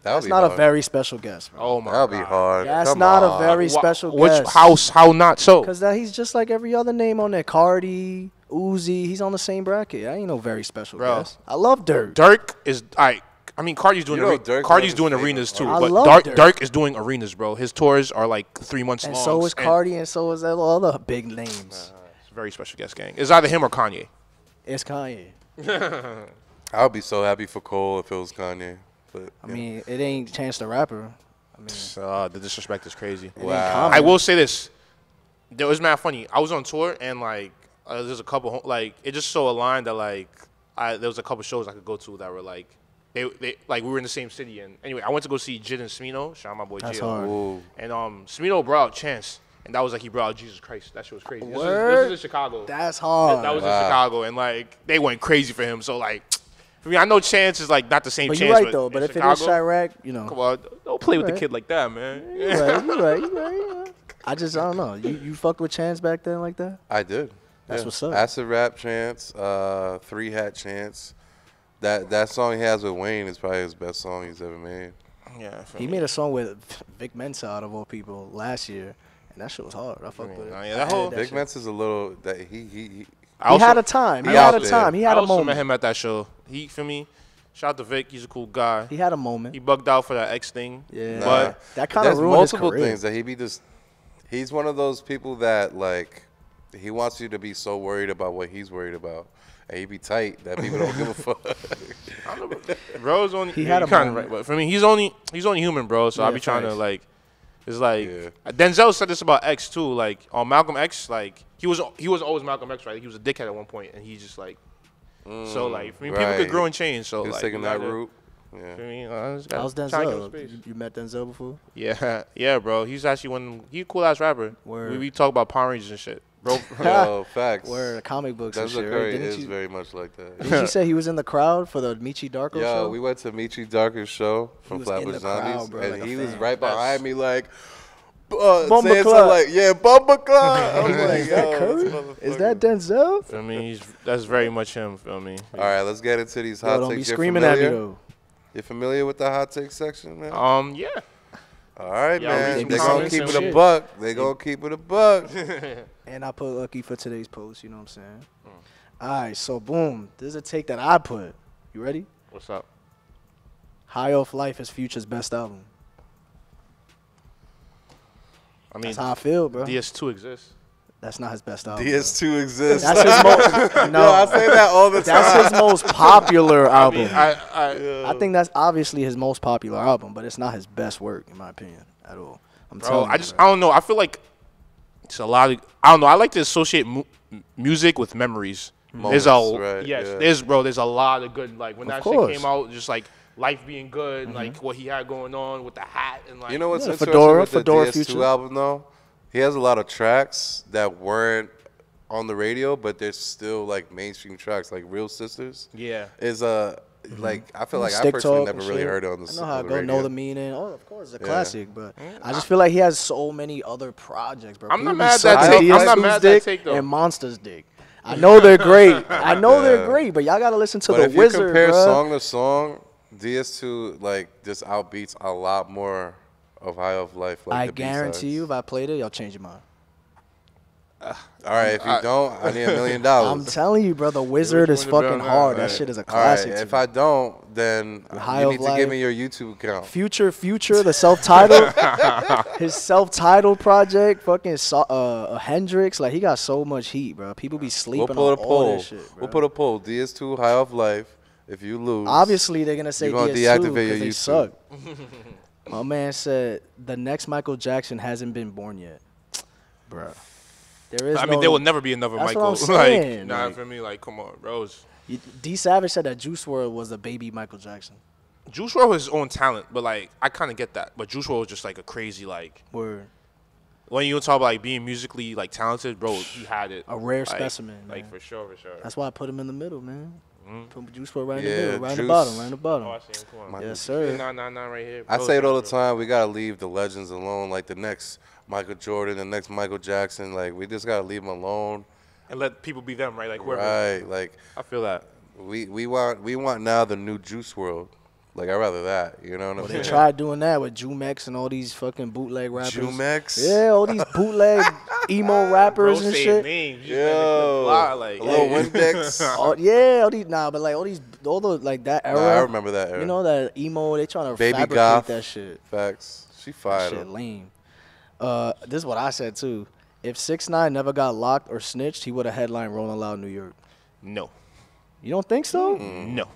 Speaker 1: That's not a very special guest, bro.
Speaker 2: Oh my
Speaker 3: That'll
Speaker 2: God.
Speaker 3: be hard.
Speaker 1: That's
Speaker 3: Come
Speaker 1: not
Speaker 3: on.
Speaker 1: a very special guest.
Speaker 2: How not so?
Speaker 1: Because he's just like every other name on there. Cardi, Uzi, he's on the same bracket. I ain't no very special guest. I love Dirk.
Speaker 2: Dirk is I mean Cardi's doing Cardi's doing
Speaker 3: famous
Speaker 2: arenas too,
Speaker 1: I
Speaker 2: but
Speaker 1: love Dirk.
Speaker 2: Dirk is doing arenas, bro. His tours are like 3 months
Speaker 1: And
Speaker 2: long.
Speaker 1: so is Cardi, and so is all the other big names.
Speaker 2: It's a very special guest gang. It's either him or Kanye.
Speaker 1: It's Kanye.
Speaker 3: I would be so happy for Cole if it was Kanye. But
Speaker 1: I mean, it ain't Chance the Rapper. I mean,
Speaker 2: The disrespect is crazy.
Speaker 1: it ain't
Speaker 3: Wow.
Speaker 1: Common.
Speaker 2: I will say this. It was mad funny. I was on tour and like there's a couple like it just so aligned that like there was a couple shows I could go to that were like they like we were in the same city and anyway I went to go see Jid and Smino. Shout out my boy
Speaker 1: That's
Speaker 2: Gio.
Speaker 1: hard.
Speaker 3: Ooh.
Speaker 2: And Smino brought out Chance and that was like he brought out Jesus Christ. That shit was crazy. This
Speaker 1: Word?
Speaker 2: is in Chicago.
Speaker 1: That's hard.
Speaker 2: That was in
Speaker 3: Wow.
Speaker 2: Chicago and like they went crazy for him. So like for me I know Chance is like not the same
Speaker 1: But
Speaker 2: Chance.
Speaker 1: you're right,
Speaker 2: but
Speaker 1: though.
Speaker 2: in
Speaker 1: But if
Speaker 2: Chicago,
Speaker 1: it is Chirac, you know.
Speaker 2: come on, don't play with the
Speaker 1: right.
Speaker 2: kid like that, man.
Speaker 1: You're right. I don't know. You fucked with Chance back then like that?
Speaker 3: I did.
Speaker 1: That's what's up.
Speaker 3: Acid Rap Chance, 3 Hat Chance. That song he has with Wayne is probably his best song he's ever made.
Speaker 2: Yeah,
Speaker 1: He made a song with Vic Mensa out of all people last year, and that shit was hard. I fucked with it.
Speaker 2: yeah, that whole-
Speaker 3: Vic
Speaker 1: shit.
Speaker 3: Mensa is a little that he
Speaker 1: He had a time. He had a time. He
Speaker 2: I
Speaker 1: had a
Speaker 2: also met
Speaker 1: moment.
Speaker 2: him at that show. He feel me. Shout out to Vic. He's a cool guy.
Speaker 1: He had a moment.
Speaker 2: He bugged out for that X thing.
Speaker 1: Yeah.
Speaker 2: But
Speaker 1: That kind of
Speaker 3: There's
Speaker 1: ruined his
Speaker 3: multiple
Speaker 1: career.
Speaker 3: things that he be just. He's one of those people that like he wants you to be so worried about what he's worried about, and he be tight that people don't give a fuck.
Speaker 2: I don't know, bro's only.
Speaker 1: He had a
Speaker 2: kinda
Speaker 1: moment.
Speaker 2: right, but for me, he's only human, bro. So I
Speaker 1: Yeah,
Speaker 2: be trying to
Speaker 1: facts.
Speaker 2: like. It's like
Speaker 3: Yeah.
Speaker 2: Denzel said this about X too. Like on Malcolm X, like he was always Malcolm X, right? He was a dickhead at one point, and he just like. So like, I mean, people
Speaker 3: right.
Speaker 2: could grow and change. So
Speaker 3: He was
Speaker 2: like,
Speaker 3: taking
Speaker 2: you
Speaker 3: that
Speaker 2: gotta-
Speaker 3: route. Yeah.
Speaker 2: For me,
Speaker 1: How's
Speaker 2: trying to give him
Speaker 1: Denzel?
Speaker 2: space.
Speaker 1: You met Denzel before?
Speaker 2: Yeah, bro. He's actually he a cool ass rapper.
Speaker 1: Word.
Speaker 2: We talk about Power Rangers and shit, bro.
Speaker 3: Yo, facts.
Speaker 1: Where comic books and
Speaker 3: Denzel
Speaker 1: shit, right?
Speaker 3: Curry
Speaker 1: Didn't
Speaker 3: is
Speaker 1: you,
Speaker 3: very much like that.
Speaker 1: didn't you say he was in the crowd for the Michi Darko
Speaker 3: Yo,
Speaker 1: show?
Speaker 3: we went to Michi Darker's show from
Speaker 1: was in
Speaker 3: Flatbush
Speaker 1: the crowd,
Speaker 3: Zombies,
Speaker 1: bro,
Speaker 3: and
Speaker 1: like a
Speaker 3: he was
Speaker 1: fan.
Speaker 3: right
Speaker 2: That's-
Speaker 3: behind me, like,
Speaker 1: Bumba
Speaker 3: saying
Speaker 1: Club.
Speaker 3: something like, "Yeah, Bumba Club." I was like,
Speaker 1: Is that
Speaker 3: "Yo,
Speaker 1: Curry?
Speaker 3: this
Speaker 1: Is
Speaker 3: motherfucker."
Speaker 1: that Denzel?
Speaker 2: Feel me? That's very much him. Feel me?
Speaker 3: All right, let's get into these
Speaker 1: Yo,
Speaker 3: hot
Speaker 1: don't
Speaker 3: takes.
Speaker 1: be
Speaker 3: You're
Speaker 1: screaming at me,
Speaker 3: familiar?
Speaker 1: though.
Speaker 3: You familiar with the hot take section, man?
Speaker 2: Yeah.
Speaker 3: All right,
Speaker 2: Yeah,
Speaker 3: man.
Speaker 2: read
Speaker 3: They
Speaker 2: some
Speaker 3: gonna
Speaker 2: comments
Speaker 3: keep
Speaker 2: and
Speaker 3: it a
Speaker 2: shit.
Speaker 3: buck. They gonna keep it a buck.
Speaker 1: And I put Lucky for today's post, you know what I'm saying? All right, so boom. This is a take that I put. You ready?
Speaker 2: What's up?
Speaker 1: High Off Life is Future's best album.
Speaker 2: I mean,
Speaker 1: That's how I feel, bro.
Speaker 2: DS2 exists.
Speaker 1: That's not his best album.
Speaker 3: DS2 exists.
Speaker 1: That's his most.
Speaker 3: Yo, I
Speaker 1: No,
Speaker 3: say that all the time.
Speaker 1: that's his most popular album.
Speaker 2: I
Speaker 1: I think that's obviously his most popular album, but it's not his best work, in my opinion, at all. I'm
Speaker 2: bro,
Speaker 1: telling you.
Speaker 2: I don't know. I feel like it's a lot of. I don't know. I like to associate music with memories. There's
Speaker 3: Moments, right,
Speaker 2: yes.
Speaker 3: yeah.
Speaker 2: There's a lot of good like when
Speaker 1: Of
Speaker 2: that
Speaker 1: course.
Speaker 2: shit came out, just like life being good, like what he had going on with the hat and like.
Speaker 3: You know what's
Speaker 1: Yeah,
Speaker 3: interesting
Speaker 1: Fedora-
Speaker 3: with the
Speaker 1: Fedora
Speaker 3: DS2
Speaker 1: Future.
Speaker 3: album, though? He has a lot of tracks that weren't on the radio, but they're still like mainstream tracks, like Real Sisters.
Speaker 2: Yeah.
Speaker 3: Is like I feel like I
Speaker 1: Stick
Speaker 3: personally
Speaker 1: Talk
Speaker 3: never
Speaker 1: and
Speaker 3: really
Speaker 1: shit.
Speaker 3: heard it on
Speaker 1: I
Speaker 3: the
Speaker 1: know how
Speaker 3: on
Speaker 1: to
Speaker 3: the
Speaker 1: go
Speaker 3: radio.
Speaker 1: know the meaning. Oh, of course, it's a
Speaker 3: Yeah.
Speaker 1: classic. But I just feel like he has so many other projects, bro.
Speaker 2: I'm not
Speaker 1: People be
Speaker 2: mad at
Speaker 1: sucking
Speaker 2: that take. I'm
Speaker 1: DS2's
Speaker 2: not mad at that
Speaker 1: dick
Speaker 2: take, though.
Speaker 1: And Monsters dick. I know they're great. I know they're
Speaker 3: Yeah.
Speaker 1: great, but y'all gotta listen to
Speaker 3: But
Speaker 1: the
Speaker 3: if
Speaker 1: Wizard,
Speaker 3: you compare
Speaker 1: bruh.
Speaker 3: song to song, DS2 like just outbeats a lot more of High of Life. Like
Speaker 1: I
Speaker 3: the
Speaker 1: guarantee you,
Speaker 3: B-sides.
Speaker 1: if I played it, y'all change your mind.
Speaker 3: All right, if you don't, I need $1 million.
Speaker 1: I'm telling you, bro, the Wizard is
Speaker 2: one to
Speaker 1: fucking
Speaker 2: bet on
Speaker 1: hard.
Speaker 2: that,
Speaker 1: That
Speaker 2: right.
Speaker 1: shit is a
Speaker 3: All right,
Speaker 1: classic. to
Speaker 3: if
Speaker 1: me.
Speaker 3: I don't, then
Speaker 1: High
Speaker 3: you
Speaker 1: of
Speaker 3: need to
Speaker 1: Life.
Speaker 3: give me your YouTube account.
Speaker 1: Future, the self-titled, his self-titled project, fucking Hendrix, like he got so much heat, bro. People be
Speaker 3: We'll
Speaker 1: sleeping
Speaker 3: put
Speaker 1: on
Speaker 3: a
Speaker 1: all
Speaker 3: poll.
Speaker 1: this shit, bro.
Speaker 3: We'll put a poll. DS2 High of Life If you lose,
Speaker 1: Obviously, they're gonna say
Speaker 3: you're gonna
Speaker 1: DS2
Speaker 3: deactivate your
Speaker 1: because they
Speaker 3: YouTube.
Speaker 1: suck. My man said the next Michael Jackson hasn't been born yet, bruh. There is.
Speaker 2: I mean, there will never be another
Speaker 1: That's
Speaker 2: Michael.
Speaker 1: what I'm saying.
Speaker 2: Like, nah,
Speaker 1: Like,
Speaker 2: for me, like, come on, bros.
Speaker 1: D Savage said that Juice WRLD was the baby Michael Jackson.
Speaker 2: Juice WRLD was his own talent, but like, I kind of get that. But Juice WRLD was just like a crazy like.
Speaker 1: Word.
Speaker 2: When you talk about like being musically like talented, bro, he had it.
Speaker 1: A rare
Speaker 2: like,
Speaker 1: specimen.
Speaker 2: Like
Speaker 1: Man.
Speaker 2: for sure, for sure.
Speaker 1: That's why I put him in the middle, man. Put Juice WRLD right in the
Speaker 3: Yeah,
Speaker 1: middle, right in the
Speaker 3: Juice.
Speaker 1: bottom, right in the bottom.
Speaker 2: Oh, I see him. Come on.
Speaker 1: Yes, sir.
Speaker 2: Nah, right here.
Speaker 3: I
Speaker 2: Bros,
Speaker 3: say it all the
Speaker 2: bro.
Speaker 3: time. We gotta leave the legends alone. Like the next Michael Jordan, the next Michael Jackson. Like we just gotta leave them alone.
Speaker 2: And let people be them, right? Like whoever.
Speaker 3: Right. Like
Speaker 2: I feel that.
Speaker 3: we want now the new Juice WRLD. Like I'd rather that. You know what I'm
Speaker 1: They
Speaker 3: saying?
Speaker 1: tried doing that with Jumex and all these fucking bootleg rappers.
Speaker 3: Jumex.
Speaker 1: Yeah, all these bootleg emo rappers
Speaker 2: Bro,
Speaker 1: and
Speaker 2: saying
Speaker 1: shit.
Speaker 2: names. You
Speaker 3: Yo,
Speaker 2: fly, like,
Speaker 3: a little Windex.
Speaker 1: All, yeah, all these but like all the like that era.
Speaker 3: Nah, I remember that era.
Speaker 1: You know that emo, they trying to
Speaker 3: Baby
Speaker 1: fabricate
Speaker 3: goth.
Speaker 1: that shit.
Speaker 3: Facts. She
Speaker 1: That
Speaker 3: fired
Speaker 1: shit
Speaker 3: him.
Speaker 1: lame. This is what I said too. If 6ix9ine never got locked or snitched, he would have headlined Rolling Loud New York.
Speaker 2: No.
Speaker 1: You don't think so?
Speaker 2: No.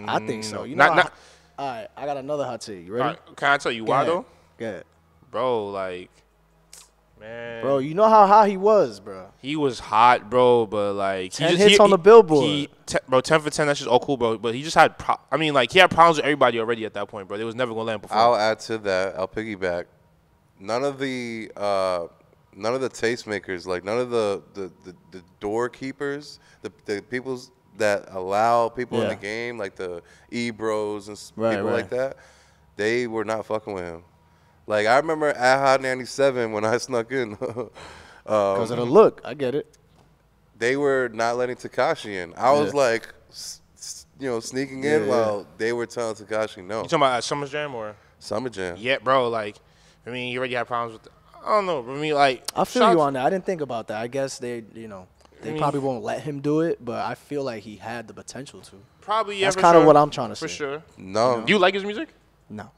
Speaker 1: I think so. You
Speaker 2: Not-
Speaker 1: know,
Speaker 2: not-
Speaker 1: all right, I got another hot take. You ready?
Speaker 2: All right, can I tell you
Speaker 1: Go
Speaker 2: why
Speaker 1: ahead.
Speaker 2: though?
Speaker 1: Go ahead.
Speaker 2: Bro, like, man.
Speaker 1: Bro, you know how high he was, bro.
Speaker 2: He was hot, bro, but like
Speaker 1: 10 hits on the Billboard.
Speaker 2: Bro, 10 for 10, that's just all cool, bro. But he just had, I mean, like he had problems with everybody already at that point, bro. They was never gonna let him perform.
Speaker 3: I'll add to that. I'll piggyback. None of the tastemakers, like none of the doorkeepers, the people that allow people in
Speaker 1: Yeah.
Speaker 3: the game, like the E-bros and
Speaker 1: Right,
Speaker 3: people
Speaker 1: right.
Speaker 3: like that, they were not fucking with him. Like I remember at Hot 97 when I snuck in,
Speaker 1: Because of the look. I get it.
Speaker 3: they were not letting Tekashi in. I was
Speaker 1: Yeah.
Speaker 3: like, sneaking in
Speaker 1: Yeah,
Speaker 3: while they were telling Tekashi no.
Speaker 2: You talking about at Summer Jam or?
Speaker 3: Summer Jam.
Speaker 2: Yeah, bro. Like, I mean, he already had problems with. I don't know. But I mean, like,
Speaker 1: I feel
Speaker 2: shots-
Speaker 1: you on that. I didn't think about that. I guess they probably won't let him do it, but I feel like he had the potential to.
Speaker 2: Probably. Yeah,
Speaker 1: That's
Speaker 2: for
Speaker 1: kind of
Speaker 2: sure.
Speaker 1: what I'm trying to say.
Speaker 2: For sure.
Speaker 3: No.
Speaker 2: Do you like his music?
Speaker 1: No.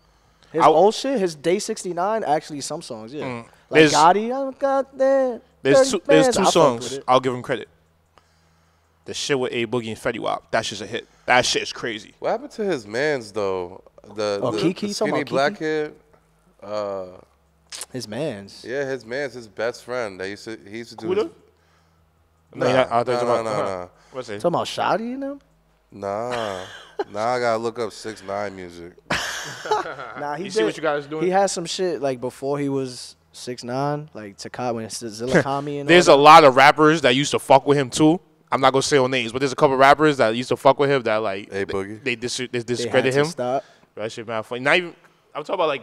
Speaker 1: His
Speaker 2: I-
Speaker 1: old shit, his Day 69, actually some songs, yeah. Like
Speaker 2: There's-
Speaker 1: Gotti, I got that.
Speaker 2: There's
Speaker 1: 30
Speaker 2: two
Speaker 1: bands. I fucked
Speaker 2: songs.
Speaker 1: with it.
Speaker 2: I'll give him credit. The shit with A Boogie and Fetty Wap. That shit's a hit. That shit is crazy.
Speaker 3: What happened to his mans though? The
Speaker 1: Kiki? You talking
Speaker 3: skinny
Speaker 1: about
Speaker 3: black
Speaker 1: Kiki?
Speaker 3: kid.
Speaker 1: His mans.
Speaker 3: Yeah, his man's his best friend. He used to do.
Speaker 2: Kuda?
Speaker 3: His,
Speaker 2: No, I thought you
Speaker 3: nah,
Speaker 2: were
Speaker 3: nah,
Speaker 2: talking about.
Speaker 3: nah.
Speaker 2: What's it?
Speaker 1: Talking about Shotty and them?
Speaker 3: Nah. Now I gotta look up 6ix9ine music.
Speaker 1: Nah, he
Speaker 2: You see what you guys doing?
Speaker 1: He had some shit like before he was 6ix9ine, like Takashi when it's Zillakami and
Speaker 2: There's
Speaker 1: all
Speaker 2: a lot of rappers that used to fuck with him too. I'm not gonna say all names, but there's a couple rappers that used to fuck with him that like
Speaker 3: A Boogie.
Speaker 2: they
Speaker 1: that. They had
Speaker 2: discredit
Speaker 1: to
Speaker 2: him.
Speaker 1: Stop.
Speaker 2: That shit mad funny. Not even. I'm talking about like.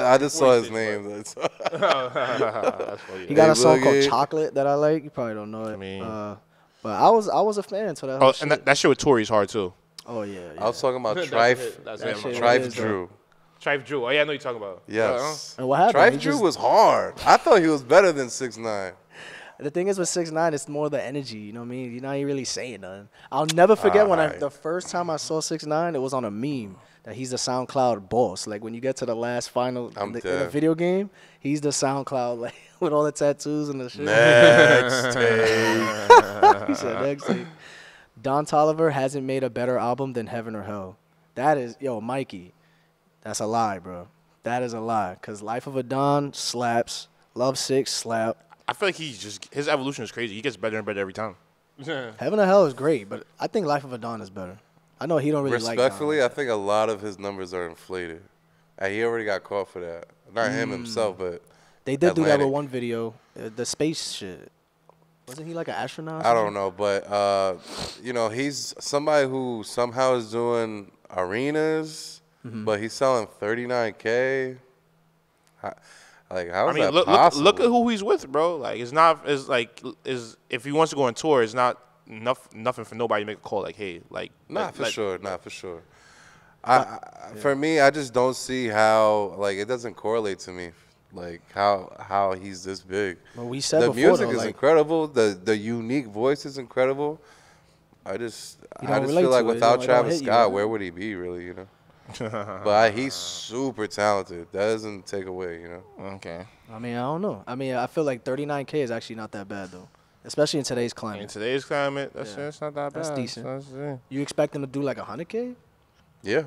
Speaker 3: I just saw his
Speaker 2: before he
Speaker 3: name.
Speaker 2: did, but- That's funny.
Speaker 1: He got a song called
Speaker 3: Boogie.
Speaker 1: Chocolate that I like. You probably don't know it.
Speaker 2: I mean-
Speaker 1: but I was a fan to that whole
Speaker 2: Oh,
Speaker 1: shit.
Speaker 2: and that shit with Tory's hard too.
Speaker 1: Oh yeah.
Speaker 3: I was talking about
Speaker 2: That's
Speaker 3: Trife.
Speaker 2: it. That's
Speaker 1: That
Speaker 2: it.
Speaker 1: shit-
Speaker 3: Trife
Speaker 1: is,
Speaker 3: Drew.
Speaker 2: Trife Drew. Oh yeah, I know you're talking about.
Speaker 3: Yes.
Speaker 1: And what happened?
Speaker 3: Trife
Speaker 1: He
Speaker 3: Drew
Speaker 1: just-
Speaker 3: was hard. I thought he was better than 6ix9ine.
Speaker 1: The thing is with 6ix9ine, it's more the energy. You know what I mean? You're not even really saying nothing. I'll never forget when
Speaker 3: Alright.
Speaker 1: the first time I saw 6ix9ine, it was on a meme that he's the SoundCloud boss. Like when you get to the last final
Speaker 3: I'm
Speaker 1: in the
Speaker 3: dead.
Speaker 1: video game, he's the SoundCloud like with all the tattoos and the shit.
Speaker 3: Next tape.
Speaker 1: He said next thing. Don Toliver hasn't made a better album than Heaven or Hell. That is, Mikey, that's a lie, bro. That is a lie. Because Life of a Don slaps. Love Six slap.
Speaker 2: I feel like his evolution is crazy. He gets better and better every time.
Speaker 1: Heaven or Hell is great, but I think Life of a Don is better. I know he don't really like Don.
Speaker 3: Respectfully, I think a lot of his numbers are inflated. And he already got caught for that. Not him himself, but
Speaker 1: They did do that with
Speaker 3: Atlantic.
Speaker 1: one video, the space shit. Wasn't he like an astronaut? or
Speaker 3: I don't
Speaker 1: something?
Speaker 3: know. But, he's somebody who somehow is doing arenas,
Speaker 1: Mm-hmm.
Speaker 3: but he's selling $39K. How is
Speaker 2: I mean,
Speaker 3: that
Speaker 2: look
Speaker 3: possible?
Speaker 2: at who he's with, bro. Like, if he wants to go on tour, it's not nothing for nobody to make a call. Like, hey, like,
Speaker 3: Not for sure. For me, I just don't see how, it doesn't correlate to me, how he's this big.
Speaker 1: Well, we said
Speaker 3: The
Speaker 1: before,
Speaker 3: music
Speaker 1: though,
Speaker 3: is
Speaker 1: like,
Speaker 3: incredible. The unique voice is incredible. I just
Speaker 1: You don't relate
Speaker 3: feel like
Speaker 1: to it.
Speaker 3: without
Speaker 1: It don't
Speaker 3: Travis
Speaker 1: hit you,
Speaker 3: Scott,
Speaker 1: right?
Speaker 3: where would he be, really, But he's super talented. That doesn't take away,
Speaker 2: Okay.
Speaker 1: I mean, I don't know. I mean, I feel like $39K is actually not that bad, though. especially in today's
Speaker 2: In
Speaker 1: climate.
Speaker 2: today's climate, that's not that bad.
Speaker 1: That's decent.
Speaker 2: Yeah.
Speaker 1: You expect them to do like 100K?
Speaker 3: Yeah.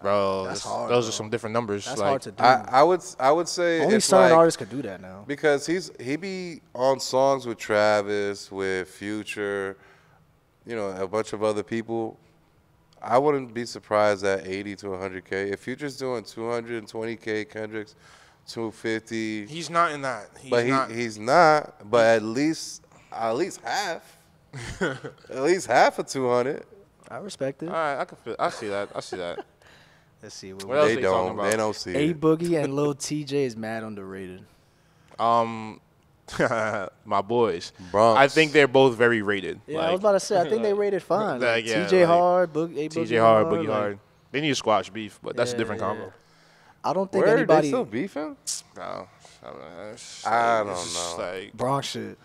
Speaker 2: Bro,
Speaker 1: That's hard,
Speaker 2: those
Speaker 1: bro.
Speaker 2: are some different numbers.
Speaker 1: That's
Speaker 2: like,
Speaker 1: hard to do.
Speaker 3: I would say
Speaker 1: Only
Speaker 3: it's
Speaker 1: certain
Speaker 3: like,
Speaker 1: artists could do that now.
Speaker 3: because he be on songs with Travis, with Future, a bunch of other people. I wouldn't be surprised at 80 to 100K. If Future's doing 220K, Kendrick's 250.
Speaker 2: he's not in that.
Speaker 3: He's not. But at least half. At least half of 200.
Speaker 1: I respect it.
Speaker 2: All right, I see that.
Speaker 1: Let's see.
Speaker 2: What else
Speaker 3: They
Speaker 2: are you talking
Speaker 3: don't.
Speaker 2: about?
Speaker 3: They don't see
Speaker 1: A
Speaker 3: it.
Speaker 1: Boogie and Lil TJ is mad underrated.
Speaker 2: My boys.
Speaker 3: Bronx.
Speaker 2: I think they're both very rated.
Speaker 1: Yeah, I was about to say. I think they rated fine. Like,
Speaker 2: yeah,
Speaker 1: TJ
Speaker 2: like,
Speaker 1: hard, A Boogie
Speaker 2: TJ Hard, Boogie
Speaker 1: like,
Speaker 2: Hard. They need to squash beef, but that's a
Speaker 1: Yeah,
Speaker 2: different
Speaker 1: yeah.
Speaker 2: combo.
Speaker 1: I don't think
Speaker 3: Where they
Speaker 1: anybody.
Speaker 3: still beefing?
Speaker 2: No,
Speaker 3: I don't
Speaker 2: it's just
Speaker 3: know.
Speaker 2: like,
Speaker 1: Bronx shit.